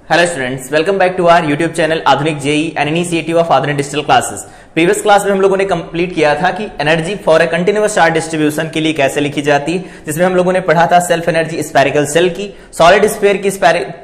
Hello students, welcome back to our YouTube channel Adhunik JEE an initiative of Adhunik digital classes. Previous class में हम लोगों ने complete किया था कि energy for a continuous charge distribution के लिए कैसे लिखी जाती है, जिसमें हम लोगों ने पढ़ा था सेल्फ एनर्जी स्फेरिकल सेल की, सॉलिड स्फीयर की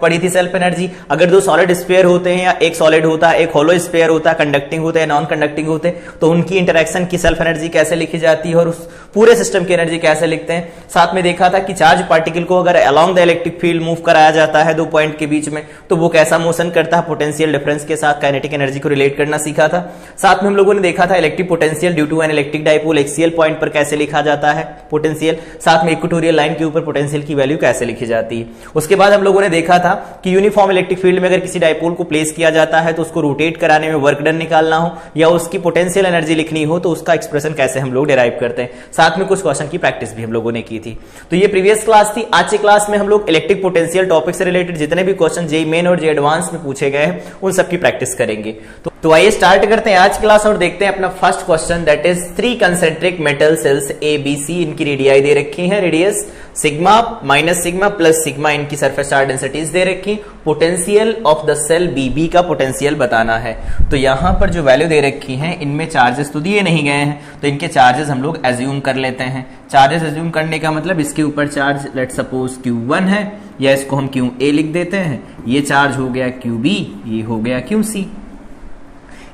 पढ़ी थी सेल्फ एनर्जी। अगर दो सॉलिड स्फीयर होते हैं या एक सॉलिड होता है, एक होलो स्फीयर होता है, कंडक्टिंग होते हैं, नॉन कंडक्टिंग होते हैं, तो उनकी इंटरेक्शन की सेल्फ एनर्जी कैसे लिखी जाती है और उस पूरे सिस्टम की एनर्जी कैसे लिखते हैं। साथ में देखा था कि चार्ज पार्टिकल को अगर along the electric field move कराया जाता है दो पॉइंट के बीच में, तो वो कैसा मोशन करता है, पोटेंशियल डिफरेंस के साथ काइनेटिक एनर्जी को रिलेट करना सीखा था। साथ में हम लोगों ने देखा था electric potential due to an electric dipole axial point पर कैसे लिखा जाता है पोटेंशियल, साथ में इक्वेटोरियल लाइन के ऊपर पोटेंशियल की वैल्यू कैसे लिखी जाती है। उसके बाद हम लोगों ने देखा था कि यूनिफॉर्म इलेक्ट्रिक फील्ड में अगर किसी डाइपोल को प्लेस किया जाता है तो उसको रोटेट कराने में वर्क डन निकालना हो या उसकी पोटेंशियल एनर्जी लिखनी हो तो उसका एक्सप्रेशन कैसे हम लोग डिराइव करते हैं। साथ में कुछ क्वेश्चन की प्रैक्टिस भी हम लोगों ने की थी। तो ये प्रीवियस क्लास थी। आज की क्लास में हम लोग इलेक्ट्रिक पोटेंशियल टॉपिक से रिलेटेड जितने भी क्वेश्चन जेईई मेन और जेईई एडवांस में पूछे गए हैं उन सबकी प्रैक्टिस करेंगे। तो आइए स्टार्ट करते हैं आज क्लास और देखते हैं अपना first question, that is 3 concentric metal shells A B C, इनकी रेडियाई दे रखी है, radius sigma minus sigma plus sigma, इनकी सरफेस चार्ज डेंसिटीज दे रखी। Potential of the shell B B का पोटेंशियल बताना है। तो यहां पर जो वैल्यू दे रखी है इनमें चार्जेस तो दिए नहीं गए हैं, तो इनके चार्जेस हम लोग एज्यूम कर लेते हैं। चार्जेस एज्यूम करने का मतलब इसके ऊपर चार्ज लेट सपोज Q1 है या इसको हम QA लिख देते हैं, ये चार्ज हो गया QB, ये हो गया QC।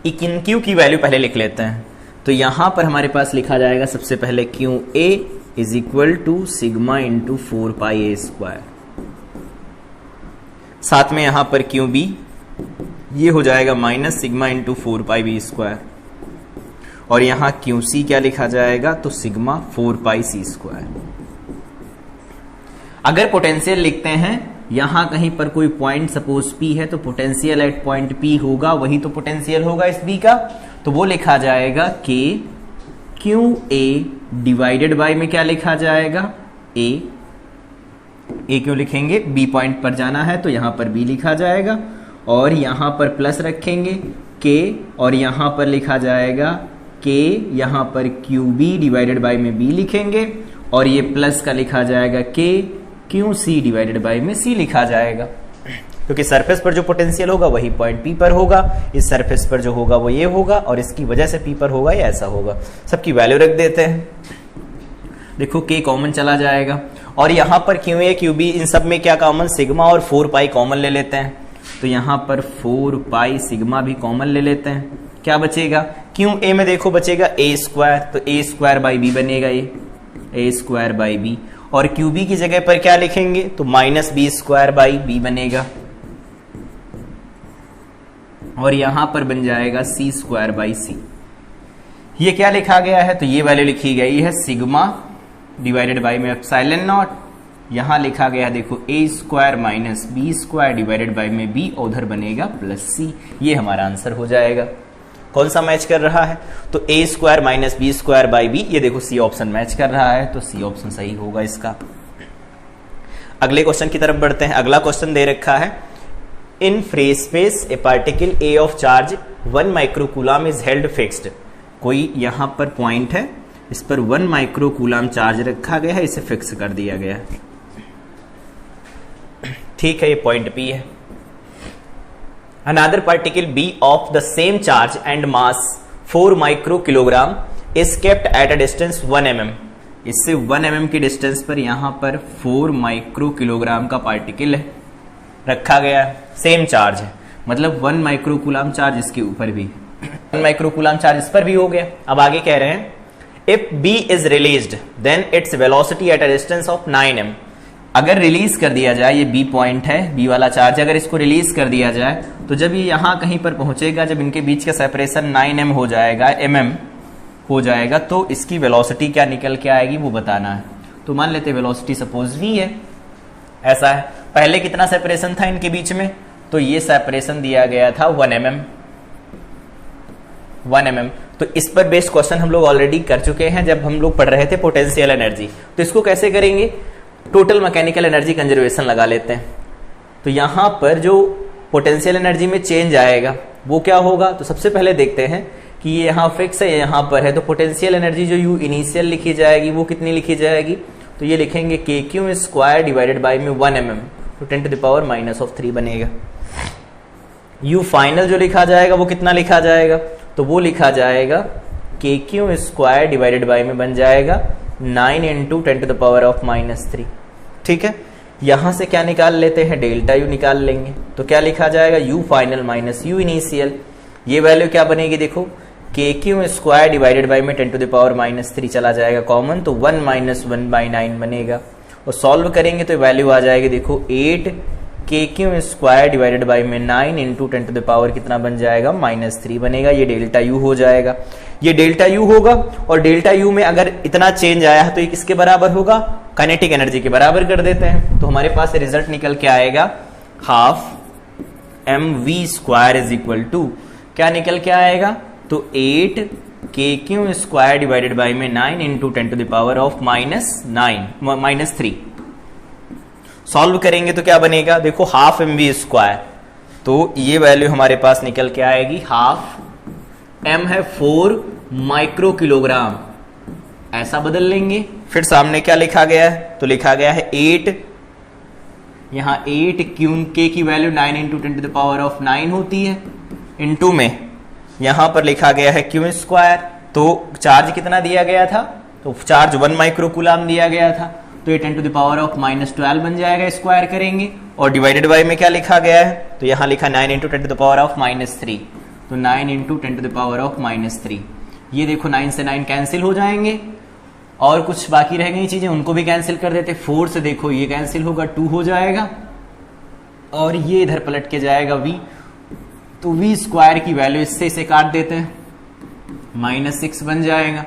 इन Q की वैल्यू पहले लिख लेते हैं। तो यहां पर हमारे पास लिखा जाएगा सबसे पहले QA is equal to sigma into 4 pi A square, साथ में यहां पर QB ये हो जाएगा minus sigma into 4 pi B square, और यहां QC क्या लिखा जाएगा तो सिग्मा 4 पाई सी स्क्वायर। अगर पोटेंशियल लिखते हैं यहां कहीं पर कोई पॉइंट सपोज P है तो पोटेंशियल एट पॉइंट P होगा, वही तो पोटेंशियल होगा इस B का, तो वो लिखा जाएगा K QA डिवाइडेड बाय में क्या लिखा जाएगा A क्यों लिखेंगे, B पॉइंट पर जाना है तो यहां पर B लिखा जाएगा, और यहां पर प्लस रखेंगे K और यहां पर लिखा जाएगा K, यहां पर QB डिवाइडेड बाय में B लिखेंगे, और ये प्लस का लिखा जाएगा K QC डिवाइडेड बाय में C लिखा जाएगा, क्योंकि सरफेस पर जो पोटेंशियल होगा वही पॉइंट P पर होगा, इस सरफेस पर जो होगा वो ये होगा, और इसकी वजह से P पर होगा या ऐसा होगा। सबकी वैल्यू रख देते हैं। देखो K कॉमन चला जाएगा, और यहां पर QA QB इन सब में क्या कॉमन, सिग्मा और 4 पाई कॉमन ले लेते हैं, तो यहां पर 4 पाई सिग्मा भी कॉमन ले लेते हैं। क्या बचेगा, QA में देखो बचेगा A स्क्वायर, तो A स्क्वायर बाई B बनेगा, ये A स्क्वायर बाई B, और QB की जगह पर क्या लिखेंगे तो minus B square by B बनेगा, और यहां पर बन जाएगा C स्क्वायर बाई C। ये क्या लिखा गया है तो ये वैल्यू लिखी गई है सिग्मा डिवाइडेड बाई में एप्सिलॉन नॉट, यहां लिखा गया देखो A square minus B square divided by में B, उधर बनेगा प्लस C। ये हमारा आंसर हो जाएगा। कौन सा मैच कर रहा है तो A square minus B square by B, ये देखो C ऑप्शन मैच कर रहा है, तो C ऑप्शन सही होगा इसका। अगले क्वेश्चन की तरफ बढ़ते हैं। अगला क्वेश्चन दे रखा है, in free space a particle A of charge 1 microcoulomb is held fixed. कोई यहां पर पॉइंट है, इस पर 1 माइक्रोकूलम चार्ज रखा गया है, इसे फिक्स कर दिया गया है। ठीक है, ये पॉइंट P है। Another particle B of the same charge and mass 4 microkilogram is kept at a distance 1 mm। इससे 1 mm की डिस्टेंस पर यहां पर 4 माइक्रोकिलोग्राम का पार्टिकल है रखा गया है, सेम चार्ज है, मतलब 1 माइक्रोकूलम चार्ज इसके ऊपर भी, 1 माइक्रोकूलम चार्ज इस पर भी हो गया। अब आगे कह रहे हैं, if B is released then its velocity at a distance of 9 m। अगर रिलीज कर दिया जाए, ये B पॉइंट है, B वाला चार्ज, अगर इसको रिलीज कर दिया जाए तो जब ये यहां कहीं पर पहुंचेगा, जब इनके बीच का सेपरेशन 9 m हो जाएगा, mm हो जाएगा, तो इसकी वेलोसिटी क्या निकल के आएगी वो बताना है। तो मान लेते वेलोसिटी सपोज v है, ऐसा है। पहले कितना सेपरेशन था इनके बीच में, तो ये सेपरेशन दिया गया था 1 mm। तो इस पर बेस्ड क्वेश्चन हम लोग ऑलरेडी कर चुके हैं जब हम लोग पढ़ रहे थे पोटेंशियल एनर्जी। तो इसको कैसे करेंगे, टोटल मैकेनिकल एनर्जी कंजर्वेशन लगा लेते हैं। तो यहां पर जो पोटेंशियल एनर्जी में चेंज आएगा वो क्या होगा, तो सबसे पहले देखते हैं कि ये यहां फिक्स है, यहां पर है, तो पोटेंशियल एनर्जी जो यू इनिशियल लिखी जाएगी वो कितनी लिखी जाएगी, तो ये लिखेंगे KQ स्क्वायर डिवाइडेड बाय में 1 mm। तो 10 टू द पावर -3 बनेगा। u फाइनल जो लिखा जाएगा वो कितना लिखा जाएगा, तो वो लिखा जाएगा KQ² डिवाइडेड बाय में बन जाएगा 9 इंटू 10 टू द पावर -3। ठीक है, यहां से क्या निकाल लेते हैं, डेल्टा u निकाल लेंगे। तो क्या लिखा जाएगा, u final minus u initial, ये वैल्यू क्या बनेगी देखो, KQ² डिवाइडेड बाय में 10 टू द पावर -3 चला जाएगा कॉमन, तो 1 - 1/9 बनेगा। और सॉल्व करेंगे तो वैल्यू आ जाएगी देखो 8 KQ² डिवाइडेड बाय में 9 इंटू 10 टू द पावर कितना बन जाएगा, -3 बनेगा। ये डेल्टा u हो जाएगा, ये डेल्टा u होगा। और डेल्टा u में अगर इतना चेंज आया है तो ये किसके बराबर होगा, काइनेटिक एनर्जी के बराबर कर देते हैं। तो हमारे पास रिजल्ट निकल के आएगा ½ mv² इज इक्वल टू क्या निकल के आएगा, तो 8 KQ² डिवाइडेड बाय में 9 into 10 to the power of -3। Solve करेंगे तो क्या बनेगा देखो, ½ mv², तो ये वैल्यू हमारे पास निकल के आएगी ½ m है 4 माइक्रो किलोग्राम, ऐसा बदल लेंगे। फिर सामने क्या लिखा गया है, तो लिखा गया है 8, यहां 8 K की value 9 into 10 to the power of 9 होती है, इंटू में यहां पर लिखा गया है Q²। तो चार्ज कितना दिया गया था, तो चार्ज 1 माइक्रो कूलाम दिया गया था, तो ये 10 टू द पावर ऑफ -12 बन जाएगा, स्क्वायर करेंगे। और डिवाइडेड बाय में क्या लिखा गया है, तो यहां लिखा 9 into 10 to the power of -3, तो 9 into 10 to the power of -3। ये देखो 9 से 9 कैंसिल हो जाएंगे, और कुछ बाकी रह गई चीजें उनको भी कैंसिल कर देते। 4 से देखो ये कैंसिल होगा, 2 हो जाएगा, और ये इधर पलट के जाएगा v, तो v² की वैल्यू इससे इसे काट देते हैं, -6 बन जाएगा।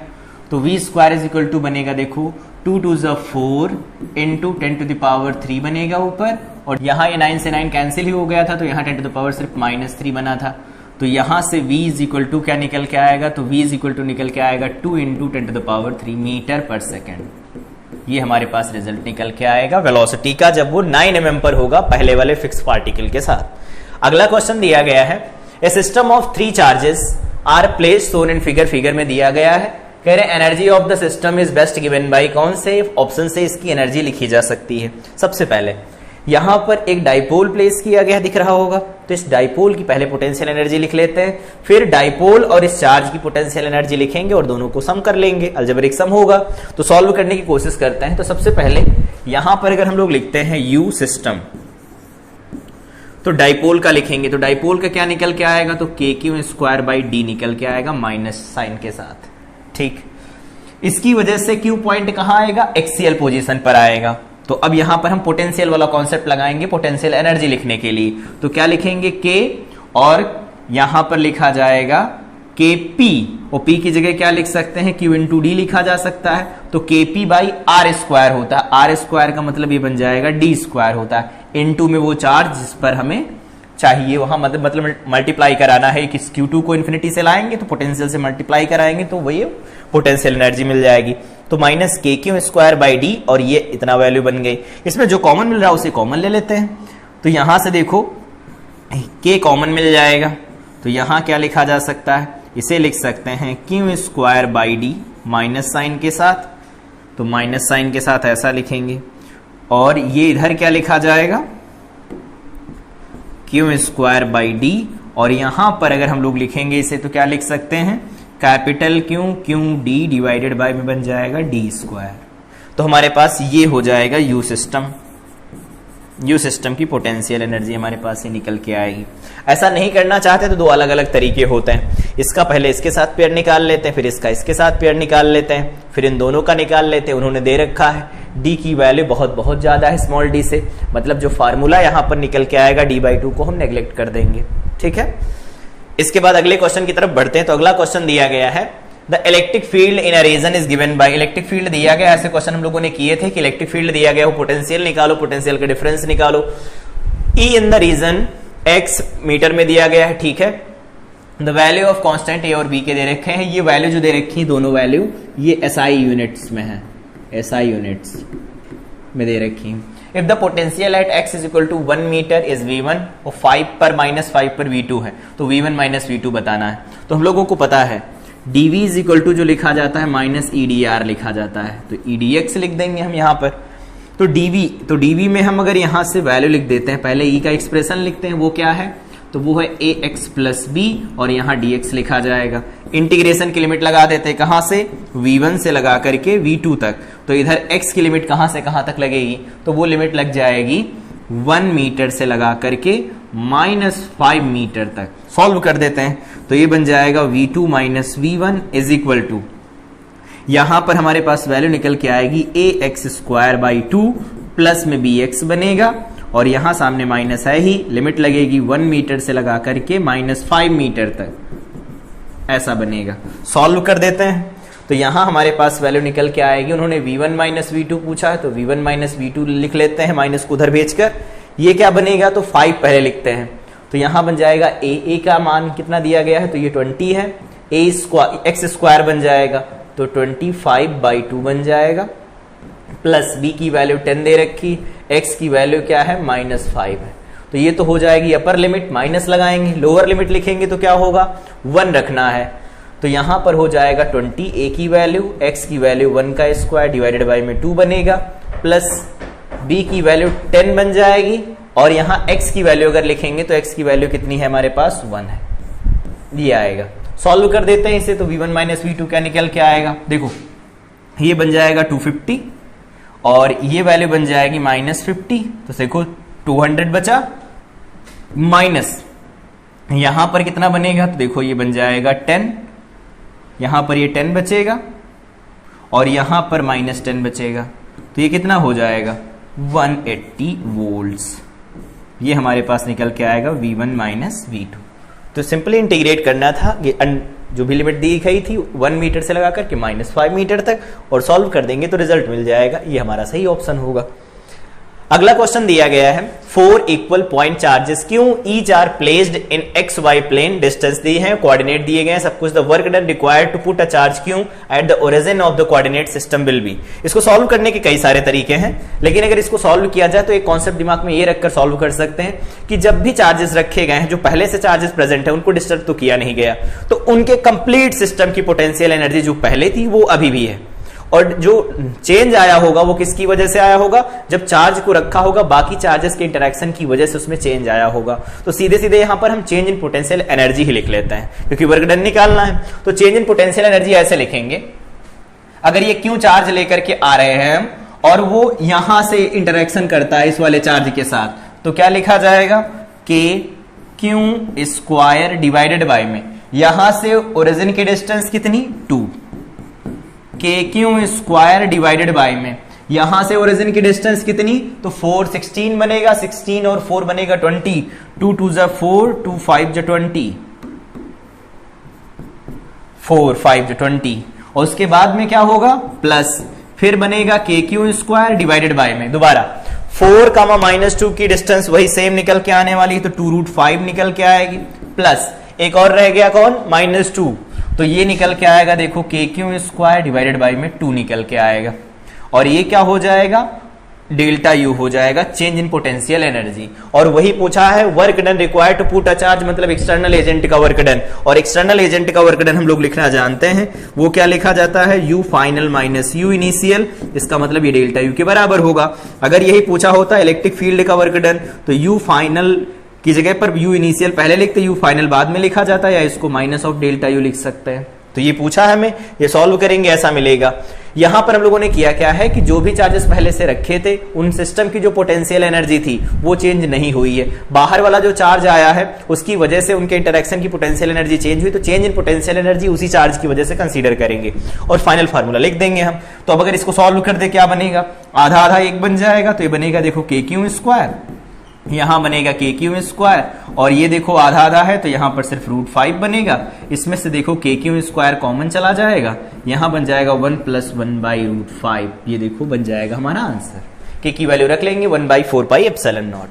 तो v² इज इक्वल टू बनेगा देखो 2 2 4 इंटू 10 टू द पावर 3 बनेगा ऊपर, और यहाँ ये 9 से 9 कैंसिल ही हो गया था, तो यहाँ 10 टू द पावर सिर्फ -3 बना था। तो यहां से v इज इक्वल टू क्या निकल के आएगा, तो v इज इक्वल टू निकल के आएगा 2 into 10 to the power 3 metre per second. ये हमारे पास रिजल्ट निकल के आएगा वेलोसिटी का, जब वो 9 mm पर होगा पहले वाले फिक्स पार्टिकल के साथ। अगला क्वेश्चन दिया गया है, a system of 3 charges are placed shown in figure में दिया गया है। कह रहे energy of the system is best given by, कौन से ऑप्शन से इसकी एनर्जी लिखी जा सकती है। सबसे पहले यहां पर एक डाइपोल प्लेस किया गया दिख रहा होगा, तो इस डाइपोल की पहले पोटेंशियल एनर्जी लिख लेते हैं, फिर डाइपोल और इस चार्ज की पोटेंशियल एनर्जी लिखेंगे और दोनों को सम कर लेंगे, अलजेब्रिक सम होगा। तो सॉल्व करने की कोशिश करते हैं। तो सबसे पहले यहां पर अगर हम लोग लिखते हैं यू सिस्टम, तो डाइपोल का लिखेंगे, तो डाइपोल का क्या निकल के आएगा, तो KQ² निकल के आएगा माइनस साइन के साथ। ठीक, इसकी वजह से क्यू पॉइंट कहां आएगा, एक्सियल पोजीशन पर आएगा। तो अब यहां पर हम पोटेंशियल वाला कॉन्सेप्ट लगाएंगे पोटेंशियल एनर्जी लिखने के लिए। तो क्या लिखेंगे, K, और यहां पर लिखा जाएगा KP, और P की जगह क्या लिख सकते हैं, Q इंटू D लिखा जा सकता है। तो KP/R² होता है, R² का मतलब ये बन जाएगा D² होता है, इंटू में वो चार्ज जिस पर हमें चाहिए वहां मतलब मल्टीप्लाई कराना है। किस Q2 को इन्फिनिटी से लाएंगे तो पोटेंशियल से मल्टीप्लाई कराएंगे तो वही पोटेंशियल एनर्जी मिल जाएगी। तो -KQ²/D, और ये इतना वैल्यू बन गई। इसमें जो कॉमन मिल रहा है उसे कॉमन ले लेते हैं। तो यहां से देखो K कॉमन मिल जाएगा, तो यहां क्या लिखा जा सकता है, इसे लिख सकते हैं Q²/D माइनस साइन के साथ, तो माइनस साइन के साथ ऐसा लिखेंगे। और ये इधर क्या लिखा जाएगा, Q²/D, और यहां पर अगर हम लोग लिखेंगे इसे तो क्या लिख सकते हैं, कैपिटल QD डिवाइडेड बाय में बन जाएगा D²। तो हमारे पास ये हो जाएगा यू सिस्टम की पोटेंशियल एनर्जी हमारे पास ये निकल के आएगी। ऐसा नहीं करना चाहते तो दो अलग अलग तरीके होते हैं, इसका पहले इसके साथ पेयर निकाल लेते हैं, फिर इसका इसके साथ पेयर निकाल लेते हैं, फिर इन दोनों का निकाल लेते हैं। उन्होंने दे रखा है D की वैल्यू बहुत ज्यादा है स्मॉल d से, मतलब जो फार्मूला यहां पर निकल के आएगा D/2 को हम नेग्लेक्ट कर देंगे। ठीक है, इसके बाद अगले क्वेश्चन की तरफ बढ़ते हैं। तो अगला क्वेश्चन दिया गया है, the electric field in a region is given by, electric field दिया गया। ऐसे क्वेश्चन हम लोगों ने किए थे कि इलेक्ट्रिक फील्ड दिया गया, वो पोटेंशियल निकालो, पोटेंशियल का डिफरेंस निकालो। E in the region x metre में दिया गया है। ठीक है, the value of constant A और B के दे रखे हैं। ये वैल्यू जो दे रखी है दोनों वैल्यू ये SI यूनिट्स में है, SI यूनिट्स में दे रखी है। If the potential at x is equal to 1 metre is V1, और 5 पर -5 पर V2 है, तो V1 - V2 बताना है। तो हम लोगों को पता है dV इज इक्वल टू जो लिखा जाता है -EDR लिखा जाता है, तो EDX लिख देंगे हम यहाँ पर। तो dv में हम अगर यहां से वैल्यू लिख देते हैं, पहले e का एक्सप्रेशन लिखते हैं, वो क्या है, तो वो है ax प्लस b और यहाँ dx लिखा जाएगा। इंटीग्रेशन की लिमिट लगा देते हैं, कहां से, v1 से लगा करके v2 तक। तो इधर x की लिमिट कहां से कहां तक लगेगी, तो वो लिमिट लग जाएगी 1 मीटर से लगा करके -5 मीटर तक। सॉल्व कर देते हैं, तो ये बन जाएगा v2 minus v1 is equal to, यहां पर हमारे पास वैल्यू निकल के आएगी ax स्क्वायर बाई 2 प्लस में bx बनेगा, और यहां सामने माइनस है ही, लिमिट लगेगी 1 मीटर से लगा करके -5 मीटर तक, ऐसा बनेगा। सॉल्व कर देते हैं, तो यहां हमारे पास वैल्यू निकल के आएगी, उन्होंने v1 माइनस v2 पूछा है, तो v1 माइनस v2 लिख लेते हैं, माइनस को उधर भेजकर। ये क्या बनेगा, तो 5 पहले लिखते हैं, तो यहां बन जाएगा a का मान कितना दिया गया है, तो ये 20 है, x स्क्वायर बन जाएगा, तो 25/2 बन जाएगा, प्लस b की वैल्यू 10 दे रखी, x की वैल्यू क्या है, -5 है। तो ये तो हो जाएगी अपर लिमिट, माइनस लगाएंगे, लोअर लिमिट लिखेंगे तो क्या होगा, 1 रखना है। तो यहां पर हो जाएगा 20 a की वैल्यू, x की वैल्यू 1 का स्क्वायर डिवाइडेड बाई में 2 बनेगा, प्लस b की वैल्यू 10 बन जाएगी, और यहां x की वैल्यू अगर लिखेंगे तो x की वैल्यू कितनी है हमारे पास, 1 है, ये आएगा। सॉल्व कर देते हैं इसे, तो v1 माइनस v2 क्या निकल के आएगा, देखो ये बन जाएगा 250 और ये वैल्यू बन जाएगी -50, तो देखो 200 बचा, माइनस यहां पर कितना बनेगा, तो देखो ये बन जाएगा 10, यहां पर ये 10 बचेगा और यहां पर -10 बचेगा, तो ये कितना हो जाएगा, 180 वोल्ट्स। ये हमारे पास निकल के आएगा v1 माइनस v2। तो सिंपली इंटीग्रेट करना था, ये जो भी लिमिट दी गई थी 1 मीटर से लगा करके -5 मीटर तक, और सॉल्व कर देंगे तो रिजल्ट मिल जाएगा, ये हमारा सही ऑप्शन होगा। अगला क्वेश्चन दिया गया है, 4 equal point charges q each are placed in X Y plane, distance दिए हैं, कोऑर्डिनेट दिए गए हैं, सब कुछ, the work done required to put a charge q at the origin of the coordinate system will be. इसको solve करने के कई सारे तरीके हैं, लेकिन अगर इसको सॉल्व किया जाए तो एक कॉन्सेप्ट दिमाग में ये रखकर सॉल्व कर सकते हैं कि जब भी चार्जेस रखे गए हैं, जो पहले से चार्जेस प्रेजेंट है उनको डिस्टर्ब तो किया नहीं गया, तो उनके कंप्लीट सिस्टम की पोटेंशियल एनर्जी जो पहले थी वो अभी भी है, और जो चेंज आया होगा वो किसकी वजह से आया होगा, जब चार्ज को रखा होगा बाकी चार्जेस के इंटरेक्शन की वजह से उसमें चेंज आया होगा। तो सीधे सीधे यहां पर हम चेंज इन पोटेंशियल एनर्जी ही लिख लेते हैं, क्योंकि वर्क डन निकालना है। तो चेंज इन पोटेंशियल एनर्जी ऐसे लिखेंगे, अगर ये क्यू चार्ज लेकर के आ रहे हैं और वो यहां से इंटरेक्शन करता है इस वाले चार्ज के साथ, तो क्या लिखा जाएगा, के क्यू स्क्वायर डिवाइडेड बाय में, यहां से ओरिजिन की डिस्टेंस कितनी, 2, के क्यू स्क्वायर डिवाइडेड बाय में, यहां से ओरिजिन की डिस्टेंस कितनी, तो 4, 16 बनेगा, 16 और 4 बनेगा 20, 2 2 जा 4, 2 5 जा 20, 4 5 जा 20, और उसके बाद में क्या होगा, प्लस फिर बनेगा के क्यू स्क्वायर डिवाइडेड बाय में, दोबारा 4 कामा -2 की डिस्टेंस वही सेम निकल के आने वाली है, तो 2√5 निकल के आएगी, प्लस एक और रह गया कौन, -2, तो ये निकल के आएगा, देखो के क्यू स्क्वायर डिवाइडेड बाई में 2 निकल के आएगा, और ये क्या हो जाएगा, डेल्टा यू हो जाएगा, चेंज इन पोटेंशियल एनर्जी। और वही पूछा है work done required to put a charge, मतलब एक्सटर्नल एजेंट का वर्क डन, और एक्सटर्नल एजेंट का वर्क डन हम लोग लिखना जानते हैं, वो क्या लिखा जाता है, you final minus you initial, इसका मतलब ये डेल्टा यू के बराबर होगा। अगर यही पूछा होता इलेक्ट्रिक फील्ड का वर्क डन, तो यू फाइनल की जगह पर यू इनिशियल पहले लिखते, यू फाइनल बाद में लिखा जाता है, या इसको माइनस ऑफ डेल्टा यू लिख सकते हैं। तो ये पूछा है हमें, ये सॉल्व करेंगे ऐसा मिलेगा। यहां पर हम लोगों ने किया क्या है कि जो भी चार्जेस पहले से रखे थे उन सिस्टम की जो पोटेंशियल एनर्जी थी वो चेंज नहीं हुई है, बाहर वाला जो चार्ज आया है उसकी वजह से उनके इंटरेक्शन की पोटेंशियल एनर्जी चेंज हुई, तो चेंज इन पोटेंशियल एनर्जी उसी चार्ज की वजह से कंसीडर करेंगे और फाइनल फार्मूला लिख देंगे हम। तो अब अगर इसको सॉल्व कर दे क्या बनेगा, आधा आधा एक बन जाएगा, तो ये बनेगा देखो के क्यू स्क्वायर, यहां बनेगा के क्यू स्क्वायर, और ये देखो आधा आधा है तो यहां पर सिर्फ √5 बनेगा, इसमें से देखो के क्यू स्क्वायर कॉमन चला जाएगा, यहां बन जाएगा 1 + 1/√5, ये देखो बन जाएगा हमारा आंसर। के की वैल्यू रख लेंगे 1/4πε0।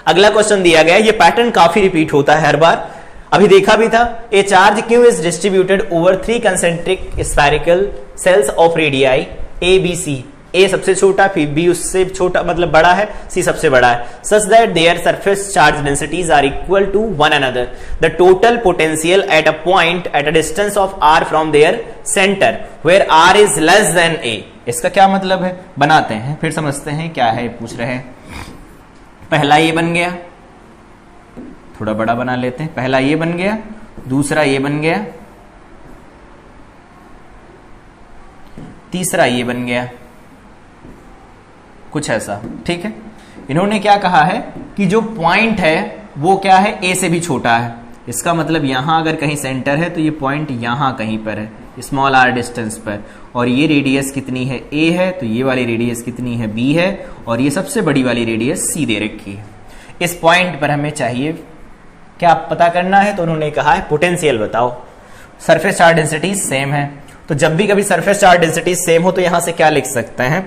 अगला क्वेश्चन दिया गया, ये पैटर्न काफी रिपीट होता है हर बार, अभी देखा भी था। A charge Q is distributed over 3 concentric spherical shells of radii a B c a सबसे छोटा, फिर बी उससे छोटा मतलब बड़ा है, सी सबसे बड़ा है, such that their surface charge densities are equal to one another, the total potential at a point at a distance of r from their centre where r is less than a. इसका क्या मतलब है, बनाते हैं फिर समझते हैं क्या है पूछ रहे हैं। पहला ये बन गया, थोड़ा बड़ा बना लेते हैं, पहला ये बन गया, दूसरा ये बन गया, तीसरा ये बन गया, कुछ ऐसा, ठीक है। इन्होंने क्या कहा है कि जो पॉइंट है वो क्या है, ए से भी छोटा है। इसका मतलब यहां अगर कहीं सेंटर है तो ये पॉइंट यहां कहीं पर है, स्मॉल आर डिस्टेंस पर, और ये रेडियस कितनी है, ए है, तो ये वाली रेडियस कितनी है, बी है, और ये सबसे बड़ी वाली रेडियस सी दे रखी है। इस पॉइंट पर हमें चाहिए क्या पता करना है, तो उन्होंने कहा है पोटेंशियल बताओ। सरफेस चार्ज डेंसिटी सेम है, तो जब भी कभी सरफेस चार्ज डेंसिटी सेम हो तो यहां से क्या लिख सकते हैं,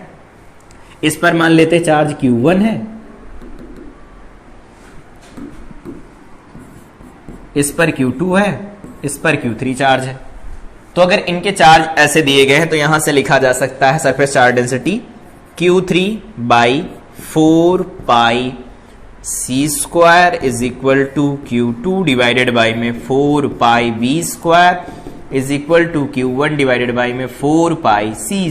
इस पर मान लेते चार्ज Q1 है, इस पर Q2 है, इस पर Q3 चार्ज है। तो अगर इनके चार्ज ऐसे दिए गए हैं तो यहां से लिखा जा सकता है surface charge density Q3 by 4 pi C square is equal to Q2 divided by में 4 pi B square is equal to Q1 divided by में 4 पाई सी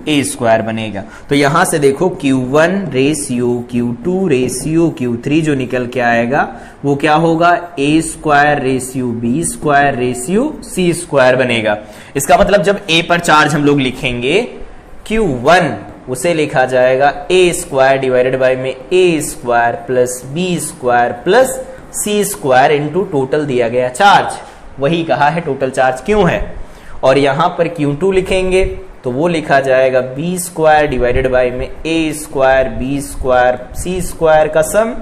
ए स्क्वायर बनेगा। तो यहां से देखो Q1 ratio Q2 ratio Q3 जो निकल के आएगा वो क्या होगा, a square ratio b square ratio c square बनेगा। इसका मतलब जब ए पर चार्ज हम लोग लिखेंगे Q1 उसे लिखा जाएगा ए स्क्वायर डिवाइडेड बाई में a square plus B square plus C square into total दिया गया चार्ज, वही कहा है टोटल चार्ज क्यों है। और यहां पर Q2 लिखेंगे तो वो लिखा जाएगा बी स्क्वायर डिवाइडेड बाई में a square B square C square का सम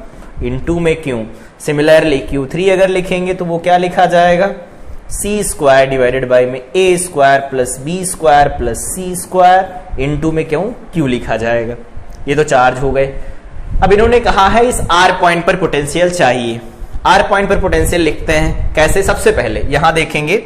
इंटू में क्यों। सिमिलरली Q3 अगर लिखेंगे तो वो क्या लिखा जाएगा, सी स्क्वायर डिवाइडेड बाई में a square plus B square plus C square into में क्यों लिखा जाएगा। ये तो चार्ज हो गए। अब इन्होंने कहा है इस आर पॉइंट पर पोटेंशियल चाहिए। आर पॉइंट पर पोटेंशियल लिखते हैं कैसे, सबसे पहले यहां देखेंगे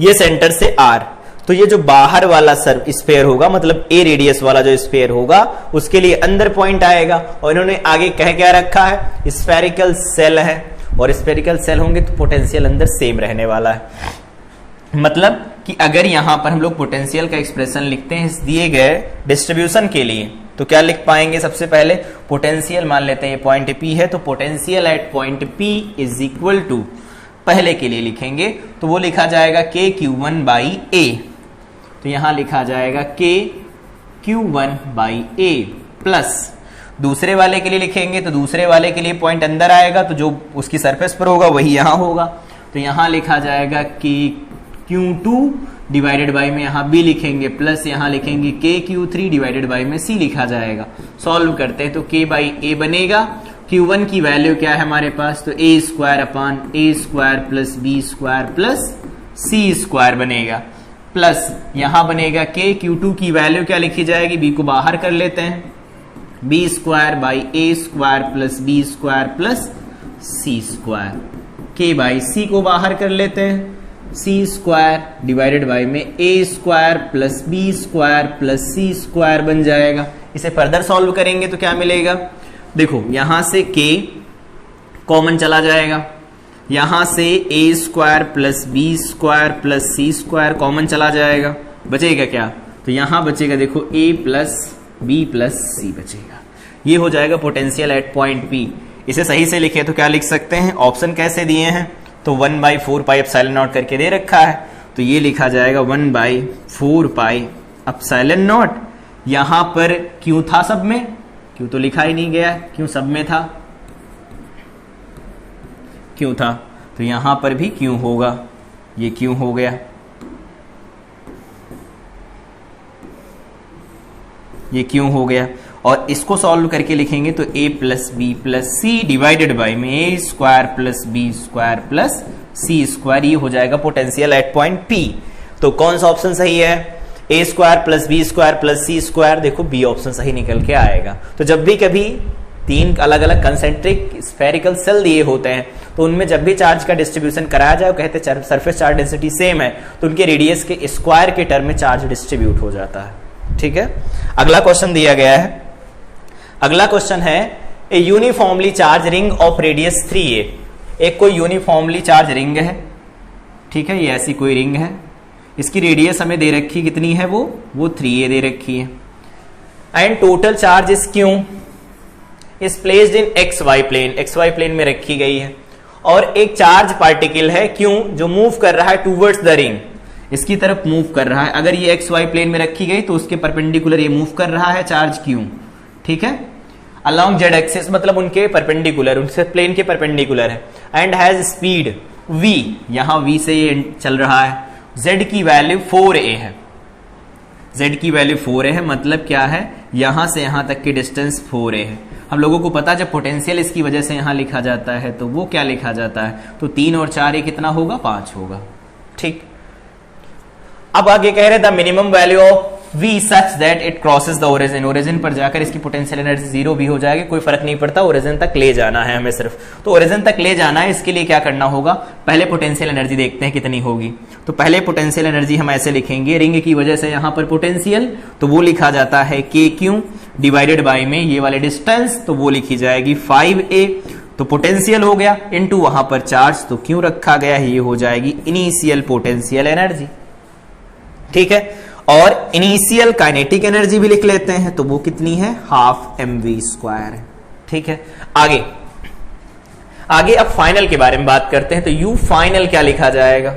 ये सेंटर से आर, तो ये जो बाहर वाला स्फीयर होगा मतलब ए रेडियस वाला जो स्फीयर होगा उसके लिए अंदर पॉइंट आएगा, और इन्होंने आगे कह क्या रखा है, स्फेरिकल सेल है, और स्फेरिकल सेल होंगे तो पोटेंशियल अंदर सेम रहने वाला है। मतलब कि अगर यहां पर हम लोग पोटेंशियल का एक्सप्रेशन लिखते हैं इस दिए गए डिस्ट्रीब्यूशन के लिए तो क्या लिख पाएंगे, सबसे पहले पोटेंशियल मान लेते हैं पॉइंट P है, तो potential at point P is equal to, पहले के लिए लिखेंगे तो वो लिखा जाएगा के Q1 बाई ए, तो यहां लिखा जाएगा के Q1 बाई ए प्लस दूसरे वाले के लिए लिखेंगे तो दूसरे वाले के लिए पॉइंट अंदर आएगा तो जो उसकी सरफेस पर होगा वही यहां होगा, तो यहां लिखा जाएगा के Q2 डिवाइडेड बाई में यहां B लिखेंगे प्लस यहां लिखेंगे के Q3 डिवाइडेड बाई में C लिखा जाएगा। सॉल्व करते हैं तो K बाई A बनेगा। Q1 की वैल्यू क्या है हमारे पास, तो a square upon a square plus B square plus C square बनेगा, प्लस यहां बनेगा के Q2 की वैल्यू क्या लिखी जाएगी, B को बाहर कर लेते हैं, B square by A square plus B square plus C square, K by C को बाहर कर लेते हैं, सी स्क्वायर डिवाइडेड बाई में a square plus B square plus C square बन जाएगा। इसे फर्दर सॉल्व करेंगे तो क्या मिलेगा, देखो यहां से के कॉमन चला जाएगा, यहां से a square plus B square plus C square common चला जाएगा, बचेगा क्या, तो यहां बचेगा देखो a plus b plus c बचेगा। ये हो जाएगा पोटेंशियल एट पॉइंट पी। इसे सही से लिखे तो क्या लिख सकते हैं, ऑप्शन कैसे दिए हैं, तो 1/4 पाई एप्सिलॉन नॉट करके दे रखा है, तो ये लिखा जाएगा 1/4 पाई एप्सिलॉन नॉट। यहां पर क्यों था सब में, क्यों तो लिखा ही नहीं गया, क्यों सब में था, क्यों था, तो यहां पर भी क्यों होगा, ये क्यों हो गया, ये क्यों हो गया, और इसको सॉल्व करके लिखेंगे तो a plus b plus c divided by में a square plus B square plus C square, ये हो जाएगा पोटेंशियल एट पॉइंट P। तो कौन सा ऑप्शन सही है, a square plus B square plus C square, देखो बी ऑप्शन सही निकल के आएगा। तो जब भी कभी तीन अलग अलग कंसेंट्रिक स्फेरिकल सेल दिए होते हैं तो उनमें जब भी चार्ज का डिस्ट्रीब्यूशन कराया जाए, कहते हैं सरफेस चार्ज डेंसिटी सेम है, तो उनके रेडियस के स्क्वायर के टर्म में चार्ज डिस्ट्रीब्यूट हो जाता है। ठीक है, अगला क्वेश्चन दिया गया है। अगला क्वेश्चन है ए uniformly charge ring of radius 3a। एक कोई यूनिफॉर्मली चार्ज रिंग है, ठीक है, ये ऐसी कोई रिंग है, इसकी रेडियस हमें दे रखी कितनी है, वो 3a दे रखी है, and total charge is Q is placed in XY plane, XY plane में रखी गई है, और एक चार्ज पार्टिकल है क्यू जो मूव कर रहा है टूवर्ड्स द रिंग, इसकी तरफ मूव कर रहा है। अगर ये XY प्लेन में रखी गई तो उसके परपेंडिकुलर ये मूव कर रहा है चार्ज क्यू, ठीक है, अलॉन्ग जेड एक्सिस, मतलब उनके परपेंडिकुलर, उनसे प्लेन के परपेंडिकुलर है, एंड हैज स्पीड v, यहां v से ये चल रहा है, z की वैल्यू 4a है, z की वैल्यू 4a है, मतलब क्या है, यहां से यहां तक की डिस्टेंस 4a है। हम लोगों को पता जब पोटेंशियल इसकी वजह से यहां लिखा जाता है तो वो क्या लिखा जाता है, तो 3 और 4 कितना होगा, 5 होगा। ठीक, अब आगे कह रहे the minimum value of v such that it crosses the origin, origin पर जाकर इसकी पोटेंशियल एनर्जी 0 भी हो जाएगी, कोई फर्क नहीं पड़ता, ओरिजिन तक ले जाना है हमें सिर्फ। तो ओरिजिन तक ले जाना है, इसके लिए क्या करना होगा, पहले पोटेंशियल एनर्जी देखते हैं कितनी होगी। तो पहले पोटेंशियल एनर्जी हम ऐसे लिखेंगे, रिंग की वजह से यहां पर पोटेंशियल, तो वो लिखा जाता है KQ डिवाइडेड बाय में ये वाले डिस्टेंस, तो वो लिखी जाएगी 5a, तो पोटेंशियल हो गया इनटू वहां पर चार्ज, तो क्यों रखा गया है, ये हो जाएगी इनिशियल पोटेंशियल एनर्जी। ठीक है, और इनिशियल काइनेटिक एनर्जी भी लिख लेते हैं, तो वो कितनी है, हाफ mv² है। ठीक है, आगे अब फाइनल के बारे में बात करते हैं। तो यू फाइनल क्या लिखा जाएगा,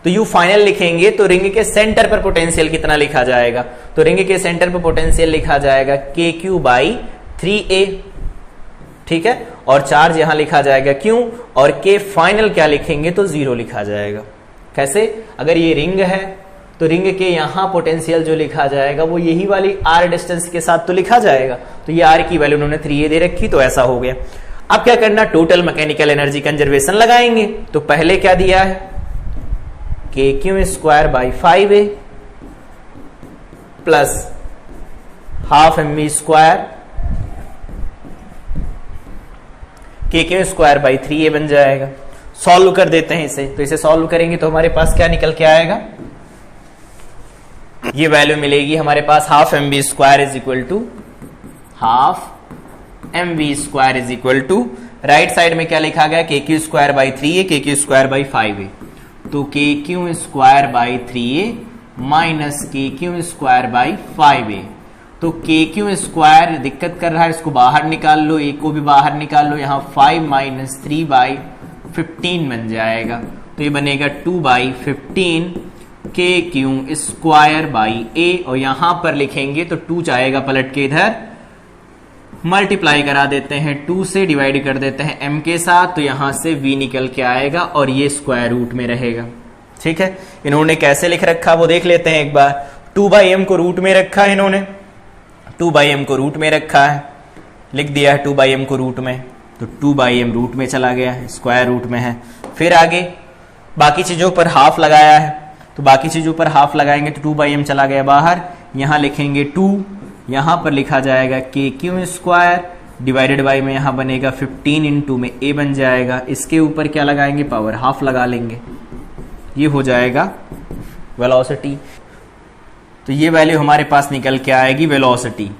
तो यू फाइनल लिखेंगे तो रिंग के सेंटर पर पोटेंशियल कितना लिखा जाएगा, तो रिंग के सेंटर पर पोटेंशियल लिखा जाएगा KQ/3a। ठीक है, और चार्ज यहां लिखा जाएगा क्यों, और K फाइनल क्या लिखेंगे, तो 0 लिखा जाएगा। कैसे, अगर ये रिंग है तो रिंग के यहां पोटेंशियल जो लिखा जाएगा वो यही वाली r डिस्टेंस के साथ तो लिखा जाएगा, तो ये r की वैल्यू उन्होंने 3a दे रखी, तो ऐसा हो गया। अब क्या करना, टोटल मैकेनिकल एनर्जी कंजर्वेशन लगाएंगे। तो पहले क्या दिया है, KQ²/5a plus half mv², KQ²/3a बन जाएगा। सॉल्व कर देते हैं इसे, तो इसे सॉल्व करेंगे तो हमारे पास क्या निकल के आएगा, ये वैल्यू मिलेगी हमारे पास half mv² is equal to right side में क्या लिखा गया, KQ²/3a KQ²/5a, तो KQ²/3a माइनस KQ²/5a, तो KQ² दिक्कत कर रहा है, इसको बाहर निकाल लो, a को भी बाहर निकाल लो, यहां 5 - 3/15 बन जाएगा, तो ये बनेगा 2/15 KQ²/a, और यहां पर लिखेंगे तो 2 जाएगा पलट के इधर, मल्टीप्लाई करा देते हैं 2 से, डिवाइड कर देते हैं m के साथ, तो यहां से v निकल के आएगा और ये स्क्वायर रूट में रहेगा। ठीक है, इन्होंने कैसे लिख रखा वो देख लेते हैं एक बार। 2/m को रूट में रखा है इन्होंने, 2/m को रूट में रखा है, लिख दिया है 2/m को रूट में, तो 2/m रूट में चला गया है, स्क्वायर रूट में है। फिर आगे बाकी चीजों पर हाफ लगाया है, तो बाकी चीजों पर हाफ लगाएंगे तो 2/m चला गया बाहर, यहां लिखेंगे 2, यहां पर लिखा जाएगा KQ² डिवाइडेड बाय में यहां बनेगा 15 इंटू में a बन जाएगा, इसके ऊपर क्या लगाएंगे, पावर हाफ लगा लेंगे, ये हो जाएगा वेलोसिटी। तो ये वैल्यू हमारे पास निकल के आएगी वेलोसिटी।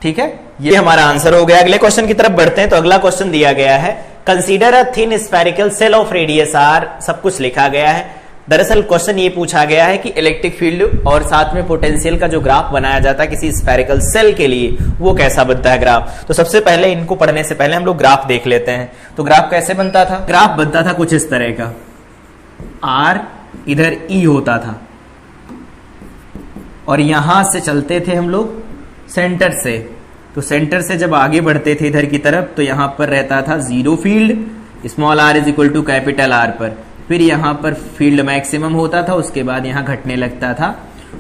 ठीक है, ये हमारा आंसर हो गया। अगले क्वेश्चन की तरफ बढ़ते हैं। तो अगला क्वेश्चन दिया गया है, consider a thin spherical shell of radius r, सब कुछ लिखा गया है। दरअसल क्वेश्चन ये पूछा गया है कि इलेक्ट्रिक फील्ड और साथ में पोटेंशियल का जो ग्राफ बनाया जाता है किसी स्फेरिकल सेल के लिए, वो कैसा बनता है ग्राफ। तो सबसे पहले इनको पढ़ने से पहले हम लोग ग्राफ देख लेते हैं। तो ग्राफ कैसे बनता था, ग्राफ बनता था कुछ इस तरह का, r इधर E होता था, और यहां से चलते थे हम लोग सेंटर से, तो सेंटर से जब आगे बढ़ते थे इधर की तरफ तो यहां पर रहता था zero field, small r is equal to capital R पर, फिर यहां पर फील्ड मैक्सिमम होता था, उसके बाद यहां घटने लगता था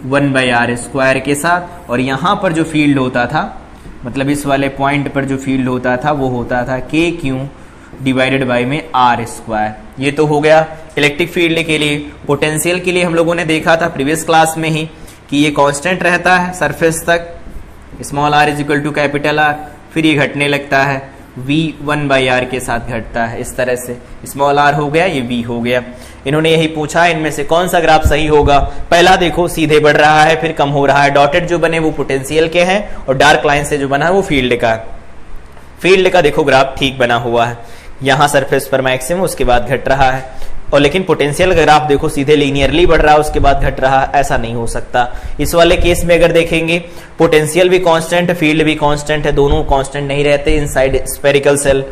1/r² के साथ, और यहां पर जो फील्ड होता था, मतलब इस वाले पॉइंट पर जो फील्ड होता था वो होता था KQ डिवाइडेड बाय में r²। ये तो हो गया इलेक्ट्रिक फील्ड के लिए। पोटेंशियल के लिए हम लोगों ने देखा था प्रीवियस क्लास में ही कि ये कांस्टेंट रहता है सरफेस तक, small r is equal to capital R, फिर ये घटने लगता है V1/r के साथ घटता है। इस तरह से स्मॉल r हो गया, ये V हो गया। इन्होंने यही पूछा इनमें से कौन सा ग्राफ सही होगा। पहला देखो सीधे बढ़ रहा है फिर कम हो रहा है, डॉटेड जो बने वो पोटेंशियल के हैं और डार्क लाइन से जो बना है वो फील्ड का है। फील्ड का देखो ग्राफ ठीक बना हुआ है, यहाँ सरफेस पर मैक्सिमम उसके बाद घट रहा है, और लेकिन पोटेंशियल का ग्राफ देखो सीधे लीनियरली बढ़ रहा है उसके बाद घट रहा है, ऐसा नहीं हो सकता। इस वाले केस में अगर देखेंगे पोटेंशियल भी कांस्टेंट है, फील्ड भी कांस्टेंट है, दोनों कांस्टेंट नहीं रहते इनसाइड स्फेरिकल सेल।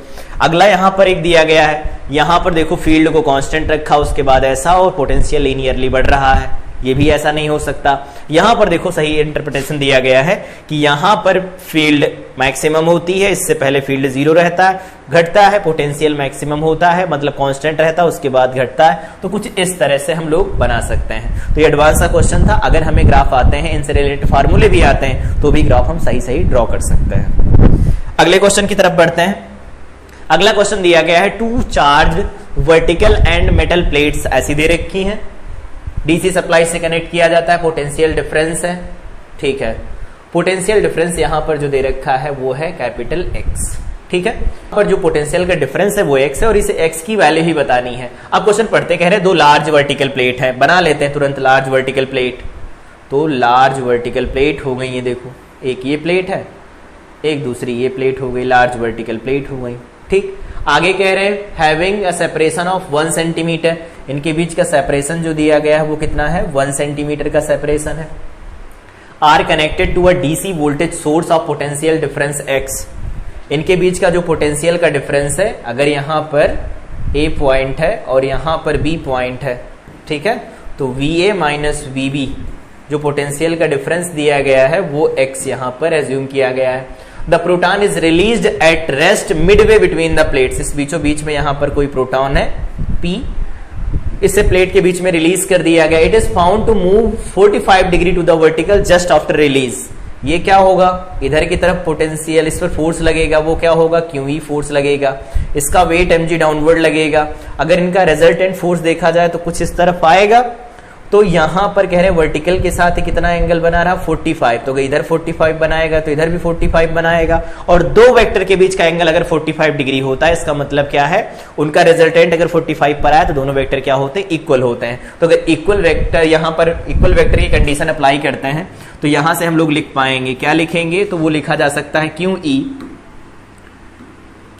अगला यहाँ पर एक दिया गया है, यहाँ पर देखो फील्ड को कांस्टेंट रखा उसके बाद ऐसा और पोटेंशियल लीनियरली बढ़ रहा है, ये भी ऐसा नहीं हो सकता। यहां पर देखो सही इंटरप्रिटेशन दिया गया है कि यहां पर फील्ड मैक्सिमम होती है, इससे पहले फील्ड 0 रहता है, घटता है, पोटेंशियल मैक्सिमम होता है मतलब कांस्टेंट रहता है उसके बाद घटता है। तो कुछ इस तरह से हम लोग बना सकते हैं। तो ये एडवांस सा क्वेश्चन था। अगर हमें ग्राफ आते हैं, इनसे रिलेटेड फार्मूले भी आते हैं, तो भी ग्राफ हम सही सही ड्रॉ कर सकते हैं। अगले क्वेश्चन की तरफ बढ़ते हैं। अगला क्वेश्चन दिया गया है, two charge vertical and metal plates ऐसी दे रखी हैं, डीसी सप्लाई से कनेक्ट किया जाता है, पोटेंशियल डिफरेंस है, ठीक है। पोटेंशियल डिफरेंस यहां पर जो दे रखा है वो है कैपिटल एक्स, ठीक है। पर जो पोटेंशियल का डिफरेंस है वो एक्स है और इसे एक्स की वैल्यू ही बतानी है। अब क्वेश्चन पढ़ते कह रहे दो लार्ज वर्टिकल प्लेट है, बना लेते हैं तुरंत लार्ज वर्टिकल प्लेट। तो लार्ज वर्टिकल प्लेट हो गई, ये देखो एक ये प्लेट है, एक दूसरी ये प्लेट हो गई, लार्ज वर्टिकल प्लेट हो गई, ठीक। आगे कह रहे हैं having a separation of 1 centimetre, इनके बीच का सेपरेशन जो दिया गया है वो कितना है, 1 सेंटीमीटर का सेपरेशन है। Are connected to a DC voltage source of potential difference X, इनके बीच का जो पोटेंशियल का डिफरेंस है, अगर यहां पर ए पॉइंट है और यहां पर बी पॉइंट है, ठीक है, तो VA माइनस VB जो पोटेंशियल का डिफरेंस दिया गया है वो एक्स यहां पर एज्यूम किया गया है। The proton is released at rest Midway between the plates, इस बीचों बीच में यहां पर कोई प्रोटॉन है P, इसे प्लेट के बीच में रिलीज कर दिया गया। It is found to move 45 degree to the vertical just after release, ये क्या होगा, इधर की तरफ पोटेंशियल, इस पर फोर्स लगेगा, वो क्या होगा, QE फोर्स लगेगा, इसका वेट mg डाउनवर्ड लगेगा। अगर इनका रिजल्टेंट फोर्स देखा जाए तो कुछ इस तरफ आएगा। तो यहां पर कह रहे वर्टिकल के साथ ही कितना एंगल बना रहा, 45, तो इधर 45 बनाएगा तो इधर भी 45 बनाएगा, और दो वेक्टर के बीच का एंगल अगर 45 डिग्री होता है, इसका मतलब क्या है, उनका रिजल्टेंट अगर 45 पर आया तो दोनों वेक्टर क्या होते हैं, इक्वल होते हैं। तो अगर इक्वल वेक्टर, यहां पर इक्वल वेक्टर की कंडीशन अप्लाई करते हैं तो यहां से हम लोग लिख पाएंगे, क्या लिखेंगे, तो वो लिखा जा सकता है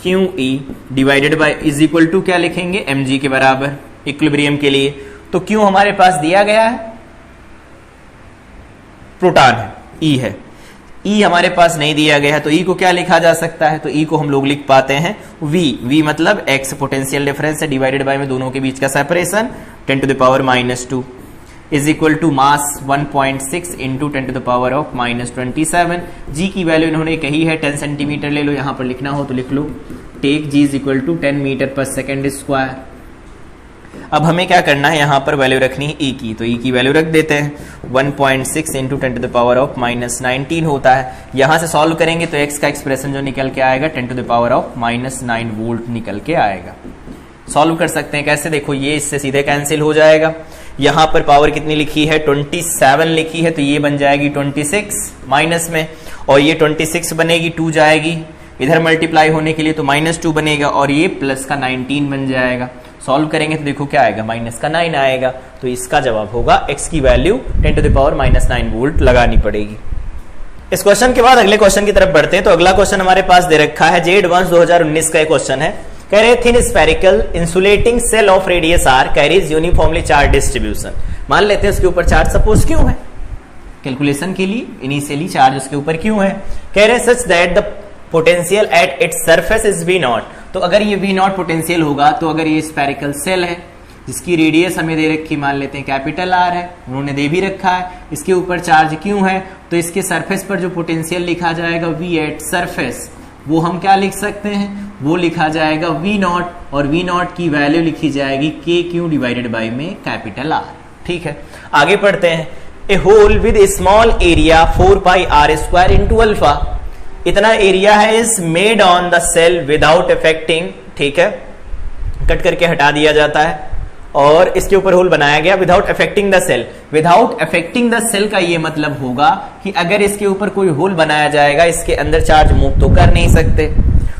QE divided by is equal to क्या लिखेंगे, mg के बराबर इक्विलिब्रियम के लिए। तो क्यों हमारे पास दिया गया है, प्रोटॉन है, E है, E हमारे पास नहीं दिया गया है, तो E को क्या लिखा जा सकता है, तो E को हम लोग लिख पाते हैं V मतलब x पोटेंशियल डिफरेंस है, डिवाइडेड बाय में दोनों के बीच का separation 10⁻⁻² is equal to mass 1.6 into 10⁻⁻27। G की वैल्यू इन्होंने कही है 10 सेंटीमीटर ले लो, यहां पर लिखना हो तो लिख लो, take G is equal to 10 metre per second square. अब हमें क्या करना है, यहां पर वैल्यू रखनी है E की, तो E की वैल्यू रख देते हैं, 1.6 इंटू 10⁻⁻19 होता है। यहां से सॉल्व करेंगे तो x का एक्सप्रेशन जो निकल के आएगा 10⁻⁻9 वोल्ट निकल के आएगा। सॉल्व कर सकते हैं कैसे, देखो ये इससे सीधे कैंसिल हो जाएगा। यहां पर पावर कितनी लिखी है, 27 लिखी है, तो ये बन जाएगी 26 माइनस में, और ये 26 बनेगी, 2 जाएगी इधर मल्टीप्लाई होने के लिए तो -2 बनेगा, और ये प्लस का 19 बन जाएगा। सॉल्व करेंगे तो देखो क्या आएगा, माइनस का 9 आएगा। तो इसका जवाब होगा x की वैल्यू 10⁻⁻9 वोल्ट लगानी पड़ेगी। इस क्वेश्चन के बाद अगले क्वेश्चन की तरफ बढ़ते हैं। तो अगला क्वेश्चन हमारे पास दे रखा है, जे एडवांस 2019 का एक क्वेश्चन है। कह रहे thin spherical insulating shell of radius r carries uniformly charge distribution. मान लेते हैं उसके ऊपर चार्ज सपोज क्यों है, कैलकुलेशन के लिए इनिशियली चार्ज उसके ऊपर क्यों है। कह रहे such that the potential at its surface is V0। तो अगर ये V0 पोटेंशियल होगा, तो अगर ये स्फेरिकल सेल है जिसकी रेडियस हमें दे रखी, मान लेते हैं कैपिटल R है, उन्होंने दे भी रखा है, इसके ऊपर चार्ज क्यों है, तो इसके सरफेस पर जो पोटेंशियल लिखा जाएगा V एट सरफेस, वो हम क्या लिख सकते हैं, वो लिखा जाएगा V0, और V0 की वैल्यू लिखी जाएगी KQ डिवाइडेड बाय में कैपिटल R। ठीक है, आगे पढ़ते हैं। A hole with small area 4πr² into alpha, इतना एरिया है is made on the cell without effecting, ठीक है, कट करके हटा दिया जाता है, और इसके ऊपर होल बनाया गया without affecting the cell. Without affecting the shell का ये मतलब होगा कि अगर इसके ऊपर कोई होल बनाया जाएगा, इसके अंदर चार्ज मूव तो कर नहीं सकते,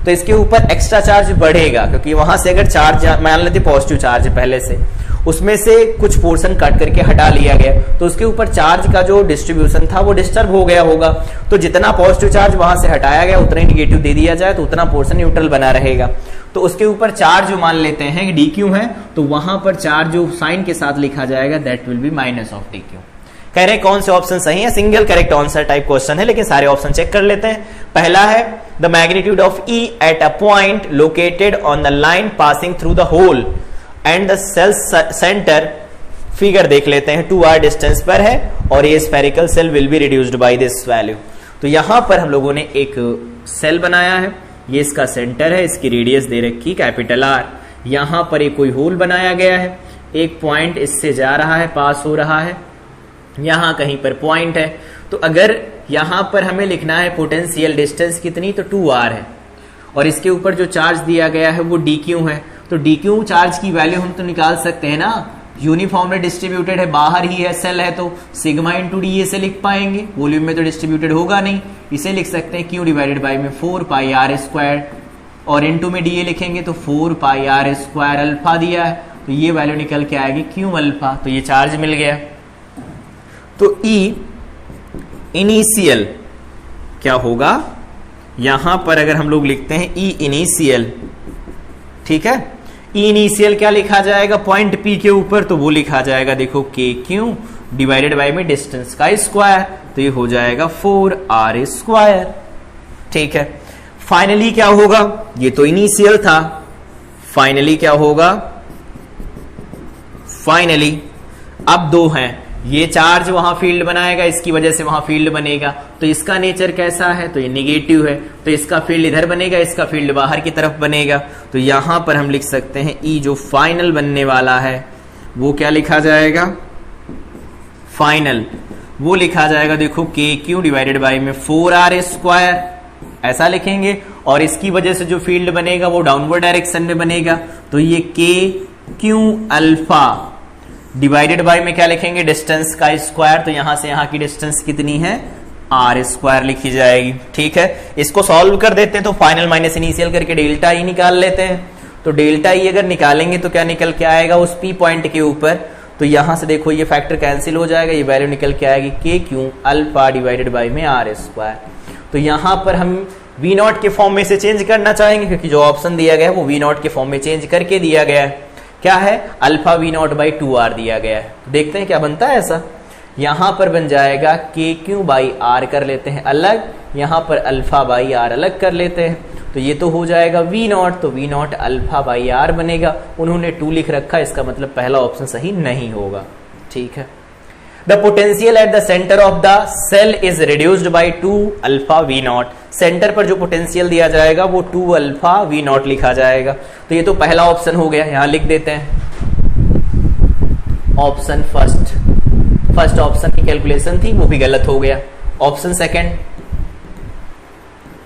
तो इसके ऊपर एक्स्ट्रा चार्ज बढ़ेगा, क्योंकि वहां से अगर चार्ज मान लेते पॉजिटिव चार्ज पहले से, उसमें से कुछ पोर्शन काट करके हटा लिया गया, तो उसके ऊपर चार्ज का जो डिस्ट्रीब्यूशन था वो डिस्टर्ब हो गया होगा। तो जितना पॉजिटिव चार्ज वहां से हटाया गया उतना ही निगेटिव दे दिया जाए तो उतना पोर्शन न्यूट्रल बना रहेगा। तो उसके ऊपर चार्ज जो मान लेते हैं डी क्यू है, तो वहां पर चार्ज जो साइन के साथ लिखा जाएगा that will be minus of D Q. कह रहे हैं कौन से ऑप्शन सही है, single correct answer type question है, लेकिन सारे ऑप्शन चेक कर लेते हैं। पहला है the magnitude of E at a point located on the line passing through the hole and the shell centre, figure देख लेते हैं, 2r डिस्टेंस पर है और ये spherical shell will be reduced by this value. तो यहां पर हम लोगों ने एक सेल बनाया है, ये इसका सेंटर है, इसकी रेडियस दे रखी कैपिटल R, यहां पर एक कोई होल बनाया गया है, एक पॉइंट इससे जा रहा है, पास हो रहा है, यहां कहीं पर पॉइंट है। तो अगर यहां पर हमें लिखना है पोटेंशियल डिस्टेंस कितनी, तो 2r है, और इसके ऊपर जो चार्ज दिया गया है वो dq है। तो dq चार्ज की वैल्यू हम तो निकाल सकते हैं ना, यूनिफॉर्मली डिस्ट्रीब्यूटेड है, बाहर ही है, सेल है, तो सिग्मा इंटू डी से लिख पाएंगे, वॉल्यूम में तो डिस्ट्रीब्यूटेड होगा नहीं, इसे लिख सकते हैं q डिवाइडेड बाई में 4 पाई r स्क्वायर, और इंटू में डी लिखेंगे तो 4 पाई r स्क्वायर, अल्फा दिया है तो ये वैल्यू निकल के आएगी q अल्फा, तो ये चार्ज मिल गया। तो E इनिशियल क्या होगा, यहां पर अगर हम लोग लिखते हैं E इनिशियल, ठीक है, E इनिशियल क्या लिखा जाएगा पॉइंट P के ऊपर, तो वो लिखा जाएगा देखो KQ डिवाइडेड बाय में डिस्टेंस का स्क्वायर, तो ये हो जाएगा 4r स्क्वायर, ठीक है। फाइनली क्या होगा, ये तो इनिशियल था, फाइनली क्या होगा, फाइनली अब दो हैं, ये चार्ज वहां फील्ड बनाएगा, इसकी वजह से वहां फील्ड बनेगा, तो इसका नेचर कैसा है, तो ये नेगेटिव है, तो इसका फील्ड इधर बनेगा, इसका फील्ड बाहर की तरफ बनेगा। तो यहां पर हम लिख सकते हैं ई जो फाइनल बनने वाला है वो क्या लिखा जाएगा, फाइनल वो लिखा जाएगा देखो के क्यू डिवाइडेड बाई में 4r स्क्वायर, ऐसा लिखेंगे, और इसकी वजह से जो फील्ड बनेगा वो डाउनवर्ड डायरेक्शन में बनेगा, तो ये के क्यू अल्फा डिवाइडेड बाय में क्या लिखेंगे डिस्टेंस का स्क्वायर, तो यहां से यहां की डिस्टेंस कितनी है r स्क्वायर लिखी जाएगी, ठीक है। इसको सॉल्व कर देते हैं तो फाइनल माइनस इनिशियल करके डेल्टा ई निकाल लेते हैं, तो डेल्टा ई अगर निकालेंगे तो क्या निकल के आएगा उस P पॉइंट के ऊपर, तो यहां से देखो ये फैक्टर कैंसिल हो जाएगा, ये वैल्यू निकल के आएगी के क्यू अल्फा डिवाइडेड बाय में r स्क्वायर। तो यहां पर हम V नॉट के फॉर्म में से चेंज करना चाहेंगे, क्योंकि जो ऑप्शन दिया गया है वो V नॉट के फॉर्म में चेंज करके दिया गया है, क्या है alpha V not by 2r दिया गया है। तो देखते हैं क्या बनता है ऐसा, यहां पर बन जाएगा के क्यू बाई आर कर लेते हैं अलग, यहां पर अल्फा बाई आर अलग कर लेते हैं, तो ये तो हो जाएगा V नॉट, तो V nought alpha by R बनेगा, उन्होंने 2 लिख रखा, इसका मतलब पहला ऑप्शन सही नहीं होगा, ठीक है। The potential at the centre of the shell is reduced by 2 alpha V nought, centre पर जो पोटेंशियल दिया जाएगा वो 2 अल्फा V नॉट लिखा जाएगा, तो ये तो पहला ऑप्शन हो गया, यहां लिख देते हैं ऑप्शन फर्स्ट ऑप्शन की कैलकुलेशन थी वो भी गलत हो गया। ऑप्शन सेकंड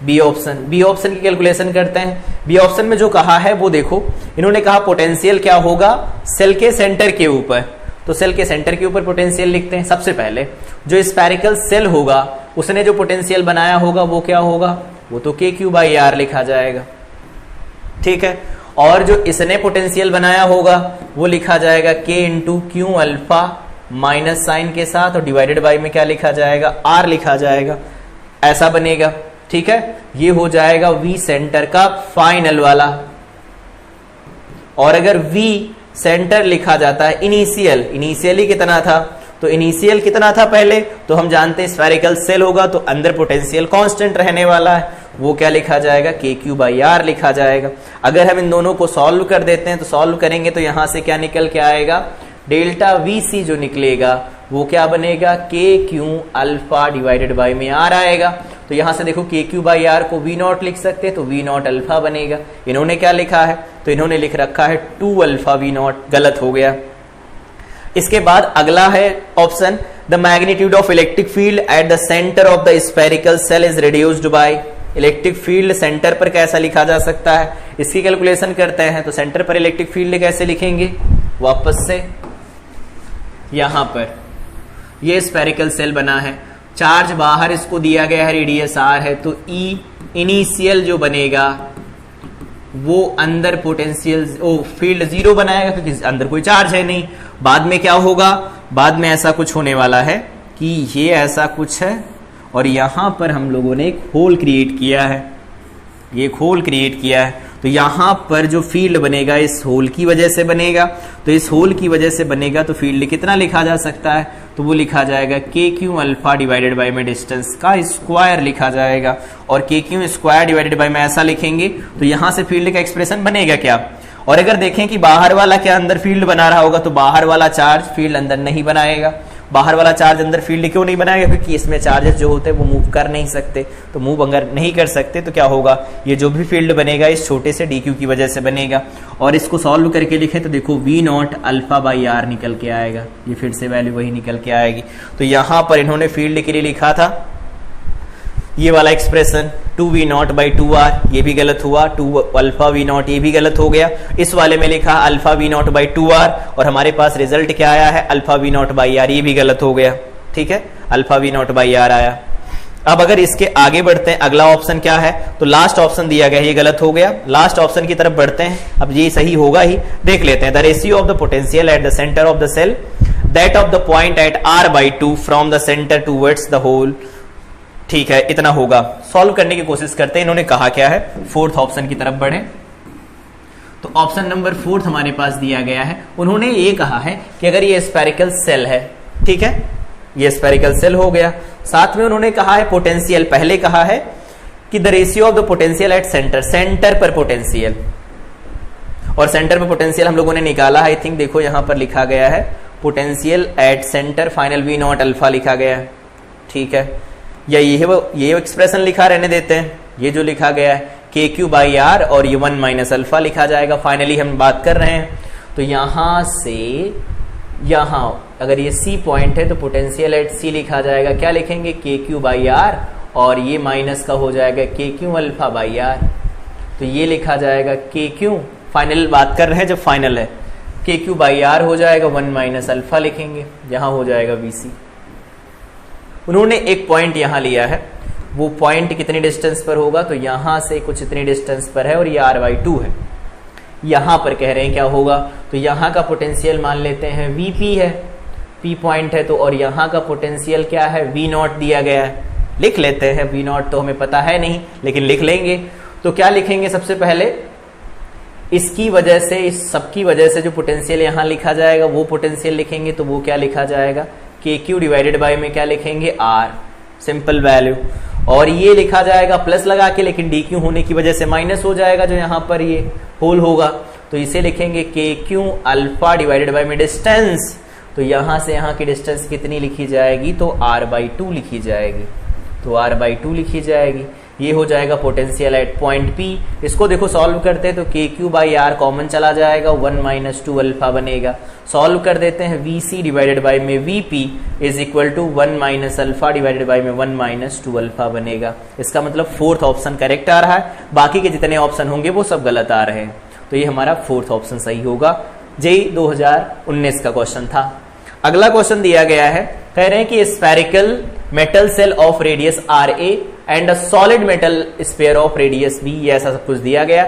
बी ऑप्शन की कैलकुलेशन करते हैं। बी ऑप्शन में जो कहा है वो देखो, इन्होंने कहा पोटेंशियल क्या होगा सेल के सेंटर के ऊपर, तो सेल के सेंटर के ऊपर पोटेंशियल लिखते हैं। सबसे पहले जो स्फेरिकल सेल होगा उसने जो पोटेंशियल बनाया होगा वो क्या होगा, वो तो के क्यू बाई आर लिखा जाएगा, ठीक है। और जो इसने पोटेंशियल बनाया होगा वो लिखा जाएगा K into Q alpha minus sign के साथ, और डिवाइडेड बाई में क्या लिखा जाएगा आर लिखा जाएगा, ऐसा बनेगा, ठीक है। ये हो जाएगा वी सेंटर का फाइनल वाला, और अगर वी सेंटर लिखा जाता है इनिशियली कितना था, तो इनिशियल कितना था पहले, तो हम जानते हैं स्फेरिकल सेल होगा तो अंदर पोटेंशियल कांस्टेंट रहने वाला है, वो क्या लिखा जाएगा के क्यू बाई आर लिखा जाएगा। अगर हम इन दोनों को सॉल्व कर देते हैं तो सॉल्व करेंगे तो यहां से क्या निकल के आएगा, डेल्टा वी सी जो निकलेगा वो क्या बनेगा के क्यू अल्फा डिवाइडेड बाई में आर आएगा। तो यहां से देखो के क्यू बाई आर को वी नॉट लिख सकते हैं, तो वी नॉट अल्फा बनेगा। इन्होंने क्या लिखा है, तो इन्होंने लिख रखा है 2 अल्फा वी नॉट, गलत हो गया। इसके बाद अगला है option, the magnitude of electric field at the centre of the spherical shell is reduced by, electric field centre पर कैसा लिखा जा सकता है, इसकी कैलकुलेशन करते हैं। तो सेंटर पर इलेक्ट्रिक फील्ड कैसे लिखेंगे, वापस से यहां पर ये स्फेरिकल सेल बना है, चार्ज बाहर इसको दिया गया है, रेडियस आर है, तो ई इनिशियल जो बनेगा वो अंदर पोटेंशियल फील्ड जीरो बनाएगा क्योंकि अंदर कोई चार्ज है नहीं। बाद में क्या होगा, बाद में ऐसा कुछ होने वाला है कि ये ऐसा कुछ है और यहां पर हम लोगों ने एक होल क्रिएट किया है, ये एक होल क्रिएट किया है। तो यहां पर जो फील्ड बनेगा इस होल की वजह से बनेगा, तो इस होल की वजह से बनेगा तो फील्ड कितना लिखा जा सकता है, तो वो लिखा जाएगा के क्यू अल्फा डिवाइडेड बाय में डिस्टेंस का स्क्वायर लिखा जाएगा। और के क्यू स्क्वायर डिवाइडेड बाय में ऐसा लिखेंगे तो यहां से फील्ड का एक्सप्रेशन बनेगा क्या। और अगर देखें कि बाहर वाला क्या अंदर फील्ड बना रहा होगा, तो बाहर वाला चार्ज फील्ड अंदर नहीं बनाएगा। बाहर वाला चार्ज अंदर फील्ड क्यों नहीं बनाएगा, क्योंकि इसमें चार्जेस जो होते हैं वो मूव कर नहीं सकते। तो मूव अगर नहीं कर सकते तो क्या होगा, ये जो भी फील्ड बनेगा इस छोटे से डी क्यू की वजह से बनेगा। और इसको सॉल्व करके लिखें तो देखो V nought alpha by R निकल के आएगा, ये फिर से वैल्यू वही निकल के आएगी। तो यहां पर इन्होंने फील्ड के लिए लिखा था ये वाला एक्सप्रेशन 2v0 बाई 2r, ये भी गलत हुआ, 2 अल्फा v0 ये भी गलत हो गया। इस वाले में लिखा अल्फा v0 बाई 2r और हमारे पास रिजल्ट क्या आया है अल्फा v0 बाई r, ये भी गलत हो गया। ठीक है, अल्फा v0 बाई r आया। अब अगर इसके आगे बढ़ते हैं, अगला ऑप्शन क्या है, तो लास्ट ऑप्शन दिया गया, ये गलत हो गया। लास्ट ऑप्शन की तरफ बढ़ते हैं, अब ये सही होगा ही, देख लेते हैं। The ratio of the potential at the centre of the shell that of the point at r by 2 from the centre towards the hole. ठीक है, इतना होगा। सॉल्व करने की कोशिश करते हैं। इन्होंने कहा क्या है, फोर्थ ऑप्शन की तरफ बढ़े। तो ऑप्शन नंबर 4 हमारे पास दिया गया है। उन्होंने ये कहा है कि अगर ये स्फेरिकल सेल है, ठीक है, ये स्फेरिकल सेल हो गया। साथ में उन्होंने कहा है पोटेंशियल, पहले कहा है कि the ratio of the potential at centre, centre पर पोटेंशियल, और सेंटर पर पोटेंशियल हम लोगों ने निकाला, आई थिंक देखो यहां पर लिखा गया है potential at centre final V nought alpha लिखा गया है। ठीक है, या ये एक्सप्रेशन लिखा रहने देते हैं, ये जो लिखा गया है के क्यू बाई आर और ये 1 माइनस अल्फा लिखा जाएगा। फाइनली हम बात कर रहे हैं, तो यहां से यहां अगर ये सी पॉइंट है तो पोटेंशियल एट सी लिखा जाएगा, क्या लिखेंगे के क्यू बाई आर और ये माइनस का हो जाएगा के क्यू अल्फा बाई आर, तो ये लिखा जाएगा के क्यू, फाइनल बात कर रहे हैं जब फाइनल है, के क्यू बाई आर हो जाएगा 1 माइनस अल्फा लिखेंगे, यहां हो जाएगा वीसी। उन्होंने एक पॉइंट यहां लिया है, वो पॉइंट कितनी डिस्टेंस पर होगा, तो यहां से कुछ इतनी डिस्टेंस पर है और ये r बाई 2 है। यहां पर कह रहे हैं क्या होगा, तो यहां का पोटेंशियल मान लेते हैं Vp है, P पॉइंट है तो, और यहां का पोटेंशियल क्या है V नॉट दिया गया है, लिख लेते हैं। V नॉट तो हमें पता है नहीं लेकिन लिख लेंगे। तो क्या लिखेंगे, सबसे पहले इसकी वजह से, इस सबकी वजह से जो पोटेंशियल यहां लिखा जाएगा वो पोटेंशियल लिखेंगे, तो वो क्या लिखा जाएगा के क्यू डिवाइडेड बाय में क्या लिखेंगे r, सिंपल वैल्यू। और ये लिखा जाएगा प्लस लगा के, लेकिन डी क्यू होने की वजह से माइनस हो जाएगा जो यहाँ पर ये होल होगा, तो इसे लिखेंगे के क्यू अल्फा डिवाइडेड बाय में डिस्टेंस, तो यहां से यहाँ की डिस्टेंस कितनी लिखी जाएगी, तो r बाई 2 लिखी जाएगी, तो r बाई 2 लिखी जाएगी। ये हो जाएगा पोटेंशियल एट पॉइंट P। इसको देखो सॉल्व करते हैं तो के क्यू बाई आर कॉमन चला जाएगा, 1 माइनस 2 अल्फा बनेगा। सॉल्व कर देते हैं, VC डिवाइडेड बाय में VP is equal to 1 minus alpha divided by में 1 माइनस 2 अल्फा बनेगा। इसका मतलब फोर्थ ऑप्शन करेक्ट आ रहा है, बाकी के जितने ऑप्शन होंगे वो सब गलत आ रहे हैं। तो ये हमारा फोर्थ ऑप्शन सही होगा। जेईई 2019 का क्वेश्चन था। अगला क्वेश्चन दिया गया है, कह रहे हैं कि spherical metal shell of radius RA and a solid metal sphere of radius B, ये ऐसा सब कुछ दिया गया।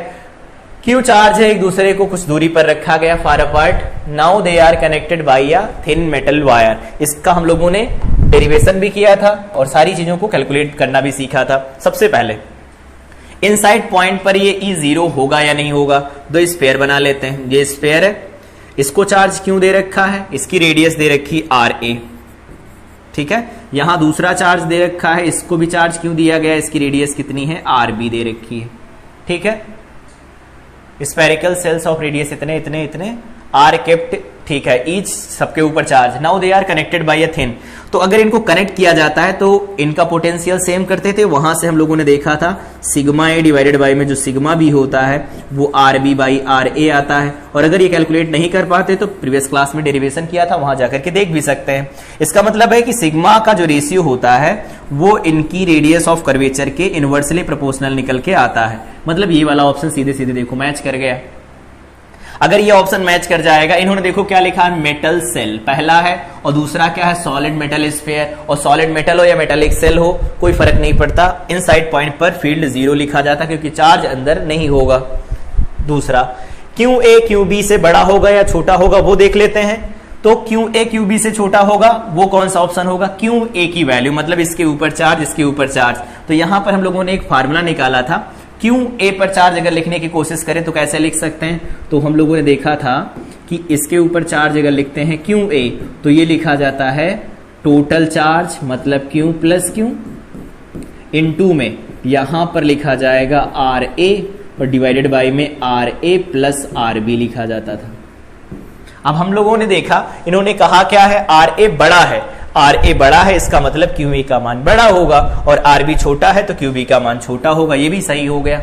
क्यू चार्ज है, एक दूसरे को कुछ दूरी पर रखा गया far apart, now they are connected by a thin metal wire. इसका हम लोगों ने डेरिवेशन भी किया था और सारी चीजों को कैलकुलेट करना भी सीखा था। सबसे पहले इनसाइड पॉइंट पर ये E0 होगा या नहीं होगा, दो स्फीयर बना लेते हैं। ये स्फीयर है, इसको चार्ज क्यों दे रखा है, इसकी रेडियस दे रखी RA, ठीक है। यहां दूसरा चार्ज दे रखा है, इसको भी चार्ज क्यों दिया गया, इसकी रेडियस कितनी है, RB दे रखी है, ठीक है। स्फेरिकल सेल्स ऑफ रेडियस इतने इतने इतने, आर केप्ट, ठीक है, ईच सबके ऊपर charge. Now they are connected by a thin, तो अगर इनको कनेक्ट किया जाता है तो इनका पोटेंशियल सेम करते थे। वहां से हम लोगों ने देखा था सिग्मा ए डिवाइडेड बाय में जो सिग्मा बी होता है वो R B by R A आता है। और अगर ये कैलकुलेट नहीं कर पाते तो प्रीवियस क्लास में डेरिवेशन किया था, वहां जाकर के देख भी सकते हैं। इसका मतलब है कि सिग्मा का जो रेशियो होता है वो इनकी रेडियस ऑफ कर्वेचर के इनवर्सली प्रोपोर्शनल निकल के आता है। मतलब ये वाला ऑप्शन सीधे सीधे देखो मैच कर गया। अगर ये ऑप्शन मैच कर जाएगा, इन्होंने देखो क्या लिखा है, मेटल सेल पहला है और दूसरा क्या है, सॉलिड मेटल स्फीयर। और सॉलिड मेटल हो या मेटालिक सेल हो कोई फर्क नहीं पड़ता, इनसाइड पॉइंट पर फील्ड 0 लिखा जाता क्योंकि चार्ज अंदर नहीं होगा। दूसरा क्यू ए क्यू बी से बड़ा होगा या छोटा होगा वो देख लेते हैं। तो क्यू ए क्यू बी से छोटा होगा वो कौन सा ऑप्शन होगा, क्यू ए की वैल्यू, मतलब इसके ऊपर चार्ज इसके ऊपर चार्ज। तो यहां पर हम लोगों ने एक फार्मूला निकाला था, क्यू ए पर चार्ज अगर लिखने की कोशिश करें तो कैसे लिख सकते हैं, तो हम लोगों ने देखा था कि इसके ऊपर चार्ज अगर लिखते हैं क्यू ए तो ये लिखा जाता है टोटल चार्ज, मतलब क्यू प्लस क्यू इनटू में यहां पर लिखा जाएगा आर ए और डिवाइडेड बाय में R A plus R B लिखा जाता था। अब हम लोगों ने देखा इन्होंने कहा क्या है, आर ए बड़ा है, आर ए बड़ा है इसका मतलब क्यू ए का मान बड़ा होगा, और आर बी छोटा है तो क्यू बी का मान छोटा होगा, ये भी सही हो गया।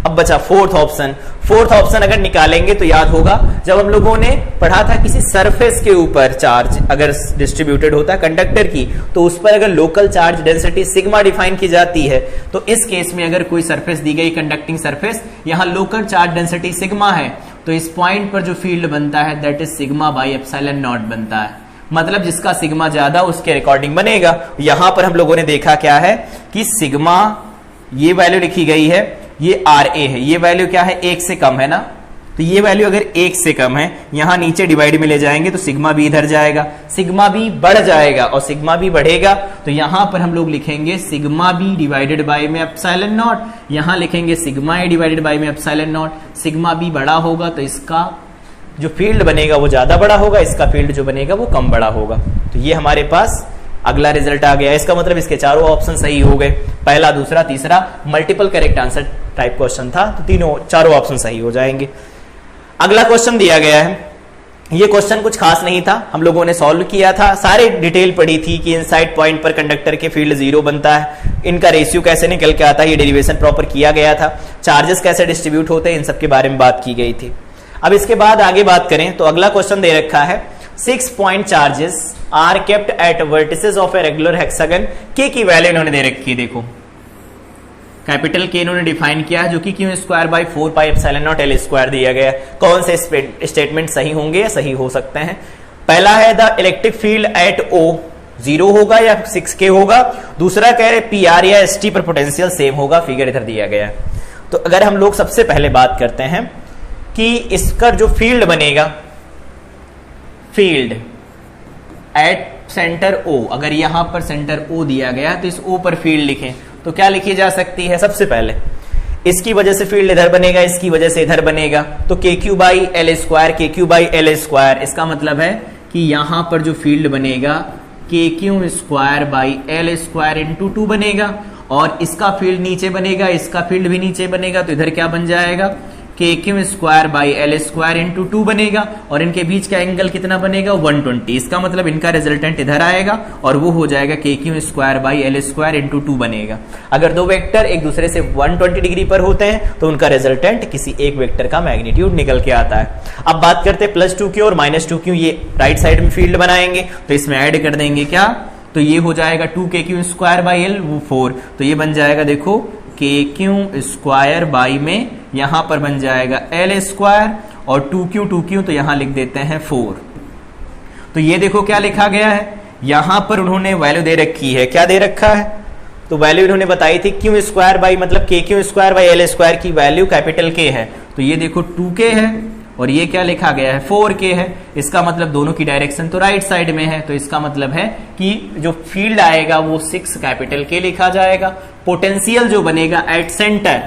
अब बचा फोर्थ ऑप्शन। फोर्थ ऑप्शन अगर निकालेंगे तो याद होगा जब हम लोगों ने पढ़ा था किसी सरफेस के ऊपर चार्ज अगर डिस्ट्रीब्यूटेड होता है कंडक्टर की, तो उस पर अगर local charge density sigma define की जाती है, तो इस केस में अगर कोई सरफेस दी गई कंडक्टिंग सरफेस, यहां लोकल चार्ज डेंसिटी सिग्मा है, तो इस पॉइंट पर जो फील्ड बनता है that is sigma by epsilon not बनता है, मतलब जिसका सिग्मा ज्यादा उसके अकॉर्डिंग बनेगा। यहां पर हम लोगों ने देखा क्या है कि सिग्मा ये वैल्यू लिखी गई है, ये आर ए है, ये वैल्यू क्या है 1 से कम है ना, तो ये वैल्यू अगर 1 से कम है यहां नीचे डिवाइड में ले जाएंगे तो सिग्मा भी इधर जाएगा, सिग्मा भी बढ़ जाएगा, और सिग्मा भी बढ़ेगा तो यहां पर हम लोग लिखेंगे सिग्मा बी डिवाइडेड बाय में एप्सिलॉन नॉट, यहां लिखेंगे सिग्मा ए डिवाइडेड बाय में एप्सिलॉन नॉट। सिग्मा बी बड़ा होगा तो इसका जो फील्ड बनेगा वो ज्यादा बड़ा होगा, इसका फील्ड जो बनेगा वो कम बड़ा होगा। तो ये हमारे पास अगला रिजल्ट आ गया। इसका मतलब इसके चारों ऑप्शन सही हो गए, पहला दूसरा तीसरा, multiple correct answer type question था तो चारों ऑप्शन सही हो जाएंगे। अगला क्वेश्चन दिया गया है, ये क्वेश्चन कुछ खास नहीं था, हम लोगों ने सॉल्व किया था, सारे डिटेल पढ़ी थी कि इनसाइड पॉइंट पर कंडक्टर के फील्ड 0 बनता है, इनका रेशियो कैसे निकल के आता है, ये डेरिवेशन प्रॉपर किया गया था, चार्जेस कैसे डिस्ट्रीब्यूट होते हैं, इन सब के बारे में बात की गई थी। अब इसके बाद आगे बात करें तो अगला क्वेश्चन दे रखा है 6 point charges are kept at vertices of a regular hexagon, K की वैल्यू इन्होंने दे रखी है, देखो कैपिटल के इन्होंने डिफाइन किया है जो कि Q square by 4 pi epsilon naught L square दिया गया है। कौन से स्टेटमेंट सही होंगे या सही हो सकते हैं, पहला है द इलेक्ट्रिक फील्ड एट ओ 0 होगा या 6K होगा, दूसरा कह रहे पी आर या एस टी पर पोटेंशियल सेम होगा, फिगर इधर दिया गया है। तो अगर हम लोग सबसे पहले बात करते हैं कि इसका जो फील्ड बनेगा, फील्ड एट सेंटर ओ, अगर यहां पर सेंटर ओ दिया गया तो इस ओ पर फील्ड लिखें तो क्या लिखी जा सकती है, सबसे पहले इसकी वजह से फील्ड इधर बनेगा, इसकी वजह से इधर बनेगा, तो के क्यू बाई एल स्क्वायर, के क्यू बाई एल स्क्वायर, इसका मतलब है कि यहां पर जो फील्ड बनेगा के Q square by L square into 2 बनेगा, और इसका फील्ड नीचे बनेगा, इसका फील्ड भी नीचे बनेगा, तो इधर क्या बन जाएगा के Q square by L square into 2 बनेगा, और इनके बीच का एंगल कितना बनेगा 120, इसका मतलब इनका रिजल्टेंट इधर आएगा और वो हो जाएगा के Q square by L square into 2 बनेगा। अगर दो वेक्टर एक दूसरे से 120 डिग्री पर होते हैं तो उनका रिजल्टेंट किसी एक वेक्टर का मैग्नीट्यूड निकल के आता है। अब बात करते हैं +2Q और -2Q, ये राइट साइड में फील्ड बनाएंगे तो इसमें ऐड कर देंगे क्या, तो ये हो जाएगा 2KQ स्क्वायर बाई एल, वो 4, तो ये बन जाएगा देखो के क्यू स्क्वायर बाई में यहां पर बन जाएगा एल स्क्वायर, और 2Q तो यहां लिख देते हैं 4। तो ये देखो क्या लिखा गया है, यहां पर उन्होंने वैल्यू दे रखी है, क्या दे रखा है, तो वैल्यू इन्होंने बताई थी क्यू स्क्वायर बाई मतलब के Q square by L square की वैल्यू कैपिटल के है, तो ये देखो 2K है, और ये क्या लिखा गया है 4K है, इसका मतलब दोनों की डायरेक्शन तो राइट साइड में है, तो इसका मतलब है कि जो फील्ड आएगा वो 6 कैपिटल के लिखा जाएगा। पोटेंशियल जो बनेगा एट सेंटर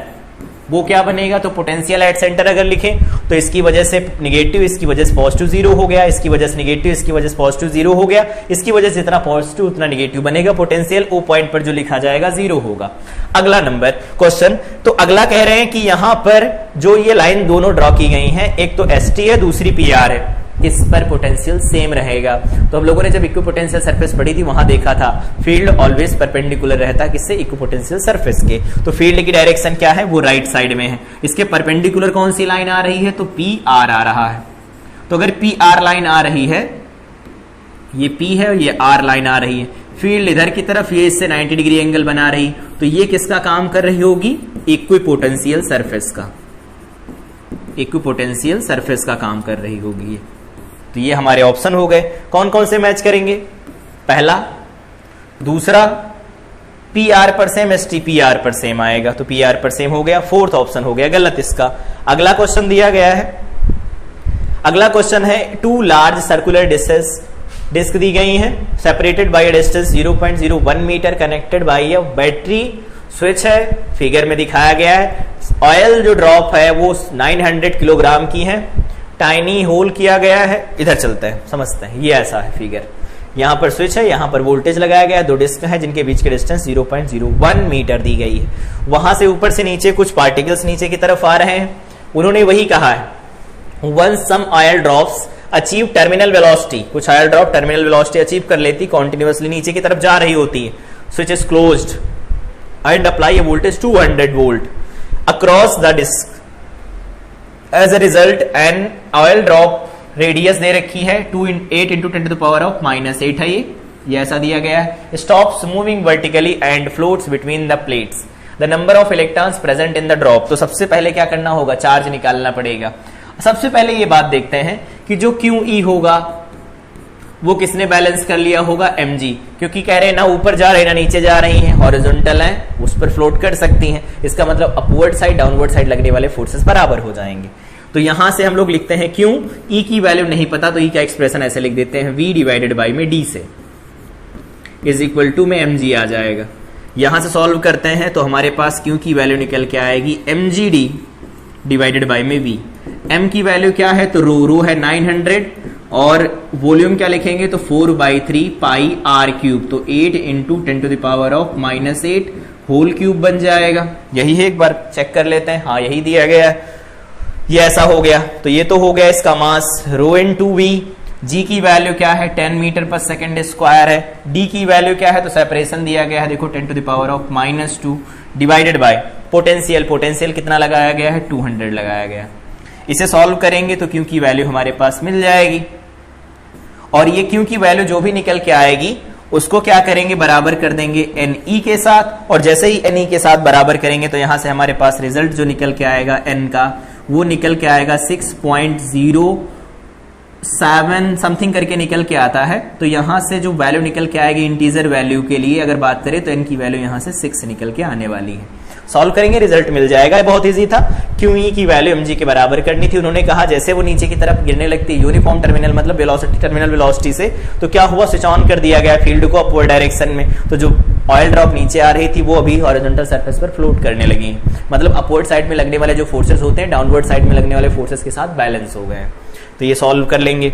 वो क्या बनेगा, तो पोटेंशियल एट सेंटर अगर लिखें तो इसकी वजह से निगेटिव, इसकी वजह से पॉजिटिव 0 हो गया, इसकी वजह से निगेटिव, इसकी वजह से पॉजिटिव 0 हो गया, इसकी वजह से जितना पॉजिटिव उतना निगेटिव बनेगा, पोटेंशियल ओ पॉइंट पर जो लिखा जाएगा 0 होगा। अगला नंबर क्वेश्चन, तो अगला कह रहे हैं कि यहां पर जो ये लाइन दोनों ड्रॉ की गई हैं, एक तो एस टी है दूसरी पी आर है, इस पर पोटेंशियल सेम रहेगा। तो हम लोगों ने जब इक्विपोटेंशियल सरफेस पढ़ी थी वहां देखा था फील्ड ऑलवेज परपेंडिकुलर रहता है किससे, इक्विपोटेंशियल सरफेस के, तो फील्ड की डायरेक्शन क्या है वो राइट साइड में है, इसके परपेंडिकुलर कौन सी लाइन आ रही है, तो पी आर आ रहा है। तो अगर पी आर लाइन आ रही है, ये पी है और ये आर लाइन आ रही है, फील्ड इधर की तरफ, ये इससे 90 डिग्री एंगल बना रही, तो ये किसका काम कर रही होगी, इक्विपोटेंशियल सरफेस का, इक्विपोटेंशियल सरफेस का काम कर रही होगी ये। तो ये हमारे ऑप्शन हो गए, कौन कौन से मैच करेंगे, पहला दूसरा P पी आर पर same, S T P R पर सेम आएगा, तो पी आर पर सेम हो गया, फोर्थ ऑप्शन हो गया गलत इसका। अगला क्वेश्चन दिया गया है, अगला क्वेश्चन है two large circular disc, disc दी गई है, separated by distance 0.01 metre, connected by a battery switch है, फिगर में दिखाया गया है। ऑयल जो ड्रॉप है वो 900 किलोग्राम की है, टाइनी होल किया गया है। इधर चलते हैं, समझते हैं, ये ऐसा है फिगर, यहाँ पर स्विच है, यहाँ पर वोल्टेज लगाया गया है, दो डिस्क है जिनके बीच के डिस्टेंस 0.01 मीटर दी गई है। वहां से ऊपर से नीचे कुछ पार्टिकल्स नीचे की तरफ आ रहे हैं, उन्होंने वही कहा है, once some oil drops achieve terminal velocity, कुछ oil drop terminal velocity achieve कर लेती, कॉन्टिन्यूअसली नीचे की तरफ जा रही होती है, switch is closed and apply voltage 200 volt across the disc, as a result an oil drop radius दे रखी है 8 into 10⁻⁻8 है, ये ऐसा दिया गया है। Stops moving vertically and floats between the plates, the number of electrons present in the drop. तो सबसे पहले क्या करना होगा, चार्ज निकालना पड़ेगा। सबसे पहले ये बात देखते हैं कि जो QE होगा वो किसने बैलेंस कर लिया होगा, mg, क्योंकि कह रहे हैं ना ऊपर जा रहे हैं ना नीचे जा रही हैं, हॉरिजॉन्टल हैं, उस पर फ्लोट कर सकती हैं, इसका मतलब अपवर्ड साइड डाउनवर्ड साइड लगने वाले फोर्सेस बराबर हो जाएंगे। तो यहां से हम लोग लिखते हैं क्यों, E की वैल्यू नहीं पता तो E का एक्सप्रेशन ऐसे लिख देते हैं, V डिवाइडेड बाई में D से इज इक्वल टू में mg आ जाएगा। यहां से सॉल्व करते हैं तो हमारे पास Q की वैल्यू निकल के आएगी mgd डिवाइडेड बाई में V। M की वैल्यू क्या है, तो रो है 900 और वॉल्यूम क्या लिखेंगे, तो 4/3 पाई r क्यूब, तो 8 into 10⁻⁻8 होल क्यूब बन जाएगा। यही है, एक बार चेक कर लेते हैं, हाँ यही दिया गया है, ये ऐसा हो गया। तो ये तो हो गया इसका मास रो इनटू वी। G की वैल्यू क्या है, 10 मीटर पर सेकेंड स्क्वायर है। D की वैल्यू क्या है, तो सेपरेशन दिया गया है, देखो 10⁻⁻2 डिवाइडेड बाय पोटेंशियल, पोटेंशियल कितना लगाया गया है, 200 लगाया गया। इसे सॉल्व करेंगे तो Q की वैल्यू हमारे पास मिल जाएगी, और ये Q की वैल्यू जो भी निकल के आएगी उसको क्या करेंगे, बराबर कर देंगे NE के साथ, और जैसे ही NE के साथ बराबर करेंगे तो यहां से हमारे पास रिजल्ट जो निकल के आएगा N का, वो निकल के आएगा 6.07 समथिंग करके निकल के आता है। तो यहां से जो वैल्यू निकल के आएगी इंटीजर वैल्यू के लिए अगर बात करें तो N की वैल्यू यहां से 6 निकल के आने वाली है। सॉल्व करेंगे, रिजल्ट मिल जाएगा। बहुत इजी था, QE की वैल्यू mg के बराबर करनी थी। उन्होंने कहा जैसे वो नीचे की तरफ गिरने लगती है यूनिफॉर्म टर्मिनल मतलब वेलोसिटी, टर्मिनल वेलोसिटी से, तो क्या हुआ, स्विच ऑन कर दिया गया फील्ड को अपवर्ड डायरेक्शन में, तो जो ऑयल ड्रॉप नीचे आ रही थी वो अभी हॉरिजॉन्टल सरफेस पर फ्लोट करने लगी, मतलब अपवर्ड साइड में लगने वाले जो फोर्सेस होते हैं डाउनवर्ड साइड में लगने वाले फोर्सेस के साथ बैलेंस हो गए। तो ये सॉल्व कर लेंगे।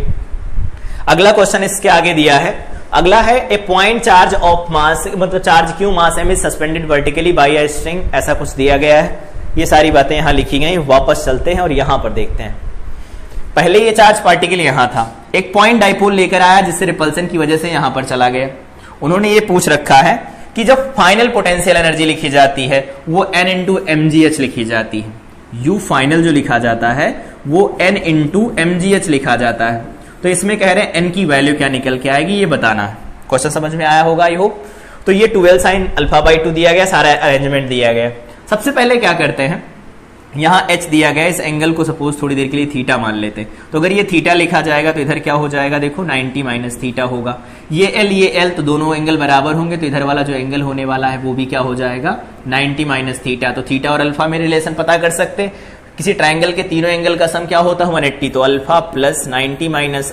अगला क्वेश्चन इसके आगे दिया है, अगला है a point charge of mass, मतलब charge Q mass M is suspended vertically by a string, ऐसा कुछ दिया गया है। ये सारी बातें यहां लिखी गई। वापस चलते हैं और यहां पर देखते हैं। पहले ये चार्ज पार्टिकल यहां था, एक पॉइंट डाइपोल लेकर आया जिससे रिपल्सन की वजह से यहां पर चला गया। उन्होंने ये पूछ रखा है कि जब फाइनल पोटेंशियल एनर्जी लिखी जाती है वो N इंटू mgh लिखी जाती है। U फाइनल जो लिखा जाता है वो N इंटू mgh लिखा जाता है। तो इसमें कह रहे हैं N की वैल्यू क्या निकल के आएगी ये बताना है। क्वेश्चन समझ में आया होगा आई होप। तो ये 12 साइन अल्फा/2 दिया गया, सारा अरेंजमेंट दिया गया। सबसे पहले क्या करते हैं, यहाँ h दिया गया, इस एंगल को सपोज थोड़ी देर के लिए थीटा मान लेते हैं। तो अगर ये थीटा लिखा जाएगा तो इधर क्या हो जाएगा, देखो 90 माइनस थीटा होगा। ये l, तो दोनों एंगल बराबर होंगे, तो इधर वाला जो एंगल होने वाला है वो भी क्या हो जाएगा, 90 माइनस थीटा। तो थीटा और अल्फा में रिलेशन पता कर सकते हैं। किसी ट्रायंगल के तीनों एंगल का सम क्या होता है, 180। तो अल्फा प्लस 90 माइनस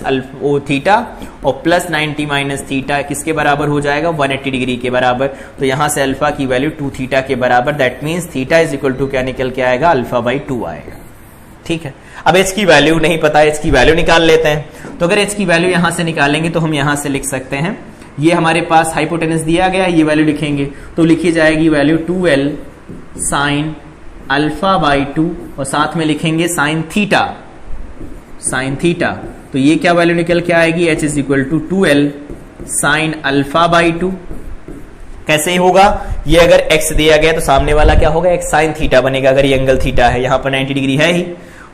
थीटा और प्लस 90 माइनस थीटा किसके बराबर हो जाएगा, 180 डिग्री के बराबर। तो यहां से अल्फा की वैल्यू 2 थीटा के बराबर, that means theta is equal to क्या निकल के आएगा, अल्फा/2 आएगा। ठीक है, अब h की वैल्यू नहीं पता, h की वैल्यू निकाल लेते हैं। तो अगर h की वैल्यू यहां से निकालेंगे तो हम यहां से लिख सकते हैं, ये हमारे पास हाइपोटेनस दिया गया है, ये वैल्यू लिखेंगे तो लिखी जाएगी वैल्यू 2l साइन अल्फा/2 और साथ में लिखेंगे साइन थीटा। तो ये क्या वैल्यू निकल के आएगी, h is equal to 2l sine alpha. कैसे ही होगा, ये अगर x दिया गया तो सामने वाला क्या होगा, x साइन थीटा बनेगा। अगर ये एंगल थीटा है, यहाँ पर 90 डिग्री है ही,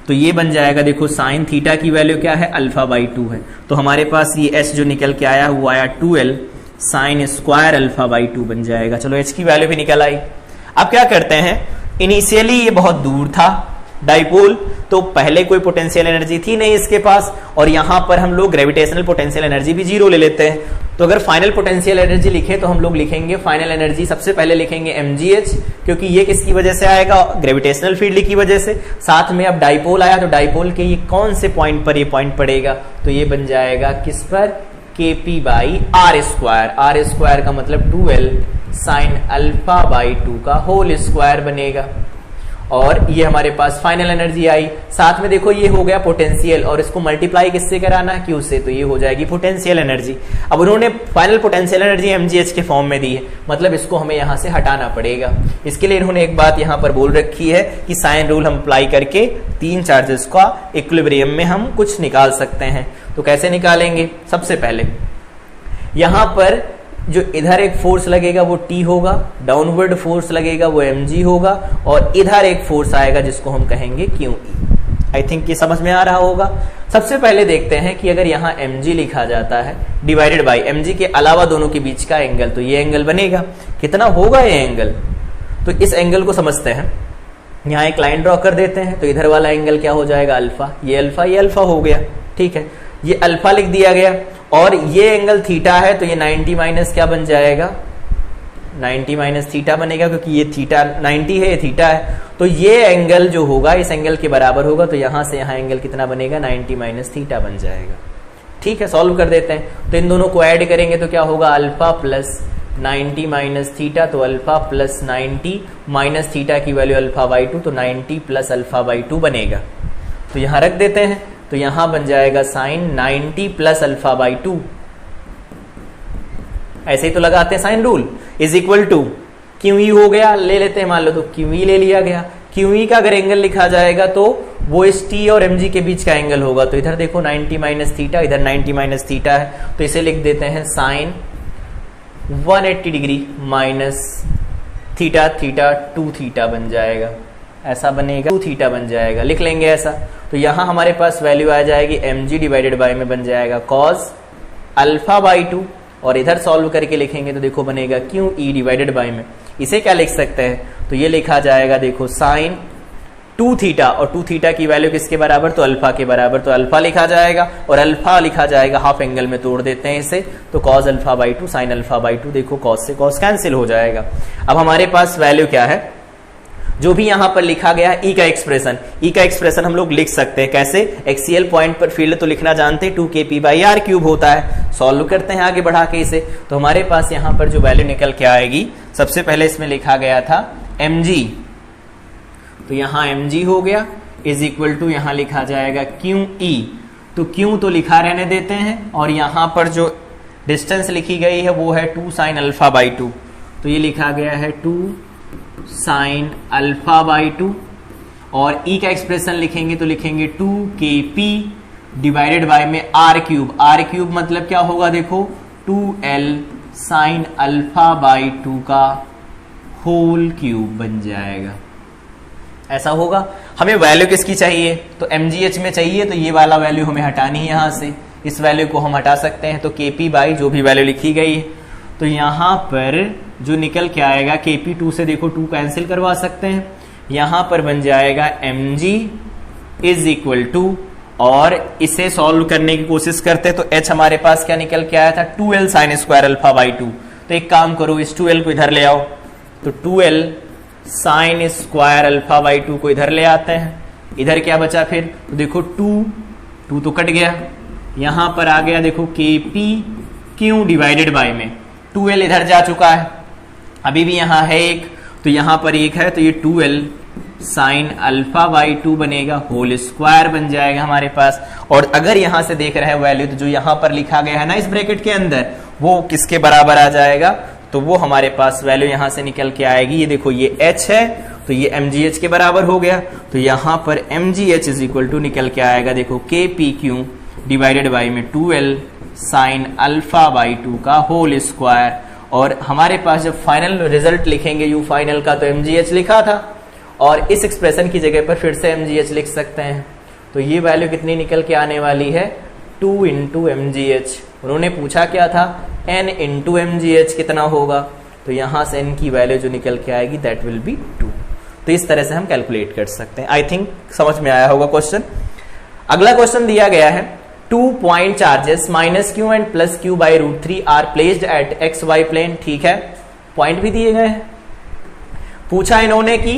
तो ये बन जाएगा, देखो साइन थीटा की वैल्यू क्या है, अल्फा/2 है। तो हमारे पास ये h जो निकल के आया वो आया 2l साइन स्क्वायर अल्फा/2 बन जाएगा। चलो h की वैल्यू भी निकल आई। अब क्या करते हैं, इनिशियली ये बहुत दूर था, डाइपोल, तो पहले कोई पोटेंशियल एनर्जी थी नहीं इसके पास, और यहां पर हम लोग ग्रेविटेशनल पोटेंशियल एनर्जी भी जीरो ले लेते हैं। तो अगर फाइनल पोटेंशियल एनर्जी लिखे तो हम लोग लिखेंगे फाइनल एनर्जी, सबसे पहले लिखेंगे mgh, क्योंकि ये किसकी वजह से आएगा, ग्रेविटेशनल फील्ड की वजह से। साथ में अब डाइपोल आया, तो डाइपोल के ये कौन से पॉइंट पर ये पॉइंट पड़ेगा, तो ये बन जाएगा किस पर, kp by R square. R square का मतलब 2l साइन अल्फा बाई 2 का होल स्क्वायर बनेगा। और ये हमारे पास फाइनल एनर्जी आई। साथ में देखो ये हो गया पोटेंशियल, और इसको मल्टीप्लाई किससे कराना है, क्यू से, तो ये हो जाएगी पोटेंशियल एनर्जी। अब उन्होंने फाइनल पोटेंशियल एनर्जी mgh के फॉर्म में दी है, मतलब इसको हमें यहां से हटाना पड़ेगा। इसके लिए इन्होंने एक बात यहां पर बोल रखी है कि साइन रूल हम अप्लाई करके तीन चार्जेस का इक्विलिब्रियम में हम कुछ निकाल सकते हैं। तो कैसे निकालेंगे, सबसे पहले यहां पर जो इधर एक फोर्स लगेगा वो T होगा, डाउनवर्ड फोर्स लगेगा वो mg होगा, और इधर एक फोर्स आएगा जिसको हम कहेंगे QE। आई थिंक ये समझ में आ रहा होगा। सबसे पहले देखते हैं कि अगर यहाँ mg लिखा जाता है डिवाइडेड बाई mg के अलावा दोनों के बीच का एंगल, तो ये एंगल बनेगा, कितना होगा ये एंगल, तो इस एंगल को समझते हैं। यहाँ एक लाइन ड्रॉ कर देते हैं, तो इधर वाला एंगल क्या हो जाएगा, अल्फा, ये अल्फा हो गया, ठीक है, ये अल्फा लिख दिया गया। और ये एंगल थीटा है, तो ये 90 माइनस क्या बन जाएगा, 90 माइनस थीटा बनेगा, क्योंकि ये थीटा 90 है, ये थीटा है, तो ये एंगल जो होगा इस एंगल के बराबर होगा। तो यहां से यहां एंगल कितना बनेगा, 90 माइनस थीटा बन जाएगा। ठीक है, सॉल्व कर देते हैं। तो इन दोनों को ऐड करेंगे तो क्या होगा, अल्फा प्लस 90 माइनस थीटा, तो अल्फा प्लस 90 माइनस थीटा की वैल्यू अल्फा बाई 2, तो 90 प्लस अल्फा बाई 2 बनेगा। तो यहां रख देते हैं, तो यहां बन जाएगा साइन 90 प्लस अल्फा बाई 2, ऐसे ही तो लगाते हैं sine rule, is equal to QE हो गया, ले लेते हैं, मान लो तो QE ले लिया गया। QE का अगर एंगल लिखा जाएगा तो वो इस T और mg के बीच का एंगल होगा। तो इधर देखो 90 माइनस थीटा, इधर 90 माइनस थीटा है, तो इसे लिख देते हैं sine 180 degree minus theta, theta 2 theta बन जाएगा, ऐसा बनेगा, 2 थीटा बन जाएगा, लिख लेंगे ऐसा। तो यहां हमारे पास वैल्यू आ जाएगी mg डिवाइडेड बाय में बन जाएगा कॉस अल्फा बाई 2, और इधर सॉल्व करके लिखेंगे तो देखो बनेगा QE डिवाइडेड बाय में। इसे क्या लिख सकते हैं, तो ये लिखा जाएगा देखो साइन 2 थीटा, और 2 थीटा की वैल्यू किसके बराबर, तो अल्फा के बराबर, तो अल्फा लिखा जाएगा, और अल्फा लिखा जाएगा हाफ एंगल में तोड़ देते हैं इसे, तो cos alpha by 2 sine alpha by 2, देखो कॉस से कॉस कैंसिल हो जाएगा। अब हमारे पास वैल्यू क्या है, जो भी यहां पर लिखा गया E का एक्सप्रेशन हम लोग लिख सकते हैं कैसे, एक्सियल पॉइंट पर फील्ड तो लिखना जानते हैं, 2kp बाई आर क्यूब होता है। सॉल्व करते हैं आगे बढ़ा के इसे, तो हमारे पास यहां पर जो वैल्यू निकल के आएगी, सबसे पहले इसमें लिखा गया था mg, तो यहां mg हो गया, इज इक्वल टू यहां लिखा जाएगा QE, तो Q तो लिखा रहने देते हैं, और यहां पर जो डिस्टेंस लिखी गई है वो है 2 साइन अल्फा बाई 2, तो ये लिखा गया है 2 साइन अल्फा बाई 2, और E का एक्सप्रेशन लिखेंगे तो लिखेंगे 2kp डिवाइडेड बाय में आर क्यूब मतलब क्या होगा, देखो 2l साइन अल्फा बाई 2 का होल क्यूब बन जाएगा, ऐसा होगा। हमें वैल्यू किसकी चाहिए, तो mgh में चाहिए, तो ये वाला वैल्यू हमें हटानी है, यहां से इस वैल्यू को हम हटा सकते हैं, तो kp बाई जो भी वैल्यू लिखी गई है, तो यहां पर जो निकल के आएगा kp 2 से देखो 2 कैंसिल करवा सकते हैं, यहां पर बन जाएगा mg इज इक्वल टू, और इसे सॉल्व करने की कोशिश करते हैं तो h हमारे पास क्या निकल के आया था, 2l sine square alpha by 2, तो एक काम करो इस 2l को इधर ले आओ, तो 2l sine square alpha by 2 को इधर ले आते हैं, इधर क्या बचा फिर, तो देखो 2 तो कट गया, यहां पर आ गया देखो kp q डिवाइडेड बाय में 2l इधर जा चुका है, अभी भी यहां है एक, तो यहां पर एक है, तो ये 2l साइन अल्फा बाई 2 बनेगा, होल स्क्वायर बन जाएगा हमारे पास। और अगर यहां से देख रहे हैं वैल्यू, तो जो यहां पर लिखा गया है ना इस ब्रैकेट के अंदर, वो किसके बराबर आ जाएगा, तो वो हमारे पास वैल्यू यहां से निकल के आएगी, ये देखो ये h है, तो ये mgh के बराबर हो गया, तो यहां पर mgh इज इक्वल टू निकल के आएगा देखो kpq डिवाइडेड बाई में 2l साइन अल्फा बाई 2 का होल स्क्वायर। और हमारे पास जब फाइनल रिजल्ट लिखेंगे यू फाइनल का, तो mgh लिखा था, और इस एक्सप्रेशन की जगह पर फिर से mgh लिख सकते हैं, तो ये वैल्यू कितनी निकल के आने वाली है, 2 इंटू mgh। उन्होंने पूछा क्या था, n इंटू mgh कितना होगा, तो यहां से n की वैल्यू जो निकल के आएगी दैट विल बी 2। तो इस तरह से हम कैलकुलेट कर सकते हैं। आई थिंक समझ में आया होगा क्वेश्चन। अगला क्वेश्चन दिया गया है 2 point charges -q and +q by √3 R placed at XY plane. ठीक है, पॉइंट भी दिए गए हैं। पूछा इन्होंने कि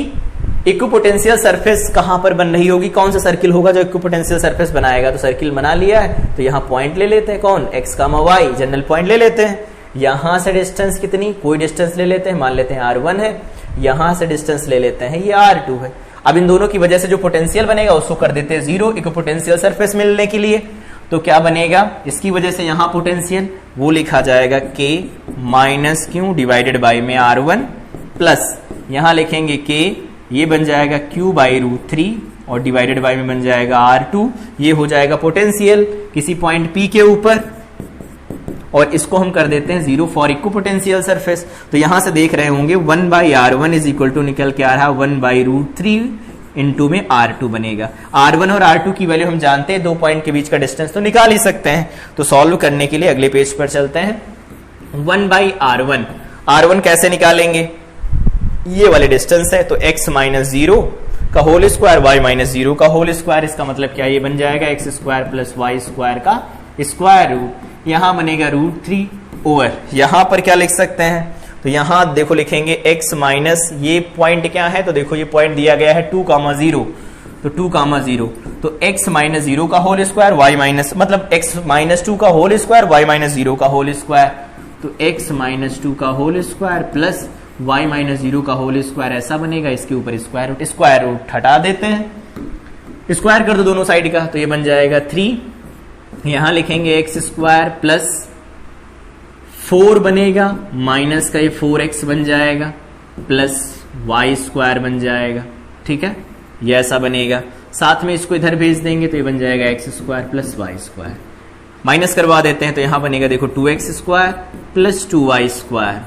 इक्विपोटेंशियल सरफेस कहां पर बन रही होगी, कौन सा सर्किल होगा जो इक्विपोटेंशियल सरफेस बनाएगा। तो सर्किल बना लिया है, तो यहां पॉइंट ले लेते हैं, कौन x, y, जनरल पॉइंट ले लेते हैं। यहां से डिस्टेंस कितनी, कोई डिस्टेंस ले लेते हैं, मान लेते हैं r1 है। यहां से डिस्टेंस ले लेते हैं, ये r2 है। अब इन दोनों की वजह से जो पोटेंशियल बनेगा उसको कर देते हैं 0 इक्विपोटेंशियल सरफेस मिलने के लिए। तो क्या बनेगा, इसकी वजह से यहां पोटेंशियल वो लिखा जाएगा k -q डिवाइडेड बाई में r1 प्लस यहां लिखेंगे k, ये बन जाएगा q बाई √3 और डिवाइडेड बाई में बन जाएगा r2। ये हो जाएगा पोटेंशियल किसी पॉइंट P के ऊपर, और इसको हम कर देते हैं 0 फॉर इक्विपोटेंशियल सरफेस। तो यहां से देख रहे होंगे 1/r1 इज इक्वल टू निकल के आ रहा 1/√3 इंटू में r2 बनेगा। r1 और r2 की वैल्यू हम जानते हैं, दो पॉइंट के बीच का डिस्टेंस तो निकाल ही सकते हैं। तो सॉल्व करने के लिए अगले पेज पर चलते हैं। 1/r1, r1 कैसे निकालेंगे, ये वाले डिस्टेंस है, तो x -0 का होल स्क्वायर y -0 का होल स्क्वायर। इसका मतलब क्या, ये बन जाएगा x² + y² का स्क्वायर रूट। यहां बनेगा √3 ओवर, यहां पर क्या लिख सकते हैं, तो यहां देखो लिखेंगे x माइनस, ये पॉइंट क्या है, तो देखो ये पॉइंट दिया गया है 2, 0, तो 2, 0, तो x -0 का होल स्क्वायर y माइनस, मतलब x -2 का होल स्क्वायर y -0 का होल स्क्वायर, तो x -2 का होल स्क्वायर प्लस y -0 का होल स्क्वायर ऐसा बनेगा। इसके ऊपर स्क्वायर रूट हटा देते हैं, स्क्वायर कर दो दोनों साइड का, तो ये बन जाएगा 3। यहां लिखेंगे x² प्लस 4 बनेगा, माइनस का ये 4x बन जाएगा, प्लस y² बन जाएगा। ठीक है, ये ऐसा बनेगा। साथ में इसको इधर भेज देंगे तो ये बन जाएगा x² प्लस y²। माइनस करवा देते हैं तो यहां बनेगा देखो 2x² प्लस 2y²,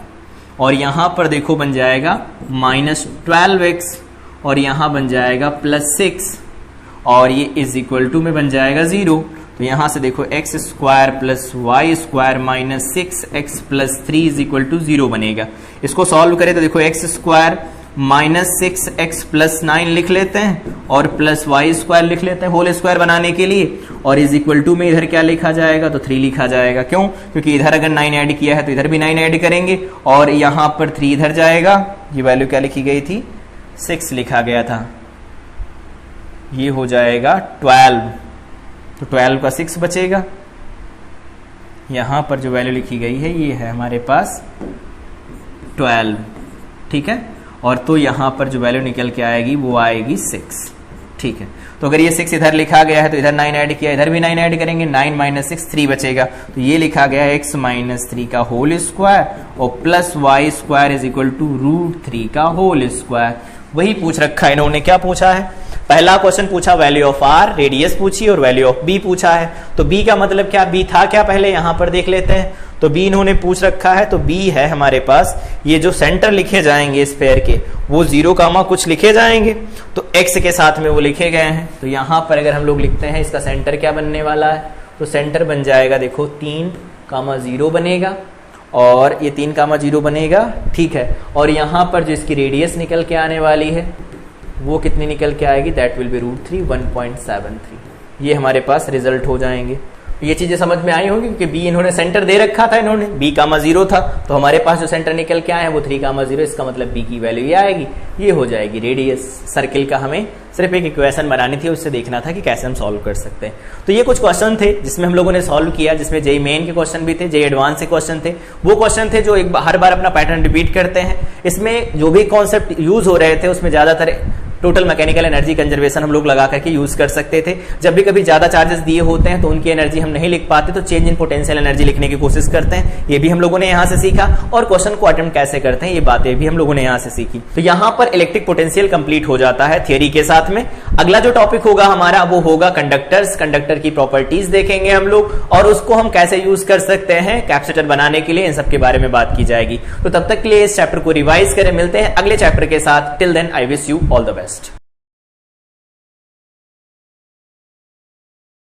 और यहां पर देखो बन जाएगा -12x, और यहां बन जाएगा +6, और ये इज इक्वल टू में बन जाएगा 0। तो यहां से देखो x² plus y² minus 6x plus 3 is equal to 0 बनेगा। इसको सॉल्व करें तो देखो x² माइनस 6x प्लस 9 लिख लेते हैं, और प्लस y² लिख लेते हैं होल स्क्वायर बनाने के लिए, और इज इक्वल टू में इधर क्या लिखा जाएगा, तो 3 लिखा जाएगा। क्यों, क्योंकि इधर अगर 9 ऐड किया है तो इधर भी 9 ऐड करेंगे, और यहां पर 3 इधर जाएगा। ये वैल्यू क्या लिखी गई थी, 6 लिखा गया था, ये हो जाएगा 12, तो 12 का 6 बचेगा। यहां पर जो वैल्यू लिखी गई है ये है हमारे पास 12। ठीक है, और तो यहां पर जो वैल्यू निकल के आएगी वो आएगी 6। ठीक है, तो अगर ये 6 इधर लिखा गया है तो इधर 9 ऐड किया, इधर भी 9 ऐड करेंगे, 9 माइनस 6 3 बचेगा। तो ये लिखा गया है x माइनस 3 का होल स्क्वायर और plus y² is equal to √3 का होल स्क्वायर। वही पूछ रखा है इन्होंने। क्या पूछा है, पहला क्वेश्चन पूछा वैल्यू ऑफ r, रेडियस पूछी, और वैल्यू ऑफ b पूछा है। तो b का मतलब क्या, b था क्या पहले, यहां पर देख लेते हैं। तो b इन्होंने पूछ रखा है, तो b है हमारे पास, ये जो सेंटर लिखे जाएंगे स्फेयर के वो 0, कुछ लिखे जाएंगे, तो x के साथ में वो लिखे गए हैं। तो यहां पर अगर हम लोग लिखते हैं इसका सेंटर क्या बनने वाला है, तो सेंटर बन जाएगा देखो 3, 0 बनेगा, और ये 3, 0 बनेगा। ठीक है, और यहां पर जो इसकी रेडियस निकल के आने वाली है वो कितनी निकल के आएगी, दैट विल बी √3, 1.73। ये हमारे पास रिजल्ट हो जाएंगे। ये चीजें समझ में आई होंगी, क्योंकि b इन्होंने सेंटर दे रखा था, इन्होंने b, 0 था, तो हमारे पास जो सेंटर निकल के आए हैं वो 3, 0, इसका मतलब b की वैल्यू ये आएगी, ये हो जाएगी रेडियस सर्किल का। हमें सिर्फ एक इक्वेशन बनानी थी, उससे देखना था कि कैसे हम सॉल्व कर सकते हैं। तो ये कुछ क्वेश्चन थे जिसमें हम लोगों ने सॉल्व किया, जिसमें जेई मेन के क्वेश्चन भी थे, जेई एडवांस के क्वेश्चन थे। वो क्वेश्चन थे जो हर बार अपना पैटर्न रिपीट करते हैं। इसमें जो भी कॉन्सेप्ट यूज हो रहे थे उसमें ज्यादातर टोटल मैकेनिकल एनर्जी कंजर्वेशन हम लोग लगा करके यूज कर सकते थे। जब भी कभी ज्यादा चार्जेस दिए होते हैं तो उनकी एनर्जी हम नहीं लिख पाते, तो चेंज इन पोटेंशियल एनर्जी लिखने की कोशिश करते हैं। ये भी हम लोगों ने यहाँ से सीखा, और क्वेश्चन को अटेम्प्ट कैसे करते हैं ये बातें भी हम लोगों ने यहाँ से सीखी। तो यहाँ पर इलेक्ट्रिक पोटेंशियल कंप्लीट हो जाता है थियरी के साथ में। अगला जो टॉपिक होगा हमारा वो होगा कंडक्टर्स। कंडक्टर की प्रॉपर्टीज देखेंगे हम लोग, और उसको हम कैसे यूज कर सकते हैं कैपेसिटर बनाने के लिए, इन सब के बारे में बात की जाएगी। तो तब तक के लिए इस चैप्टर को रिवाइज करें। मिलते हैं अगले चैप्टर के साथ। Till then I wish you all the best.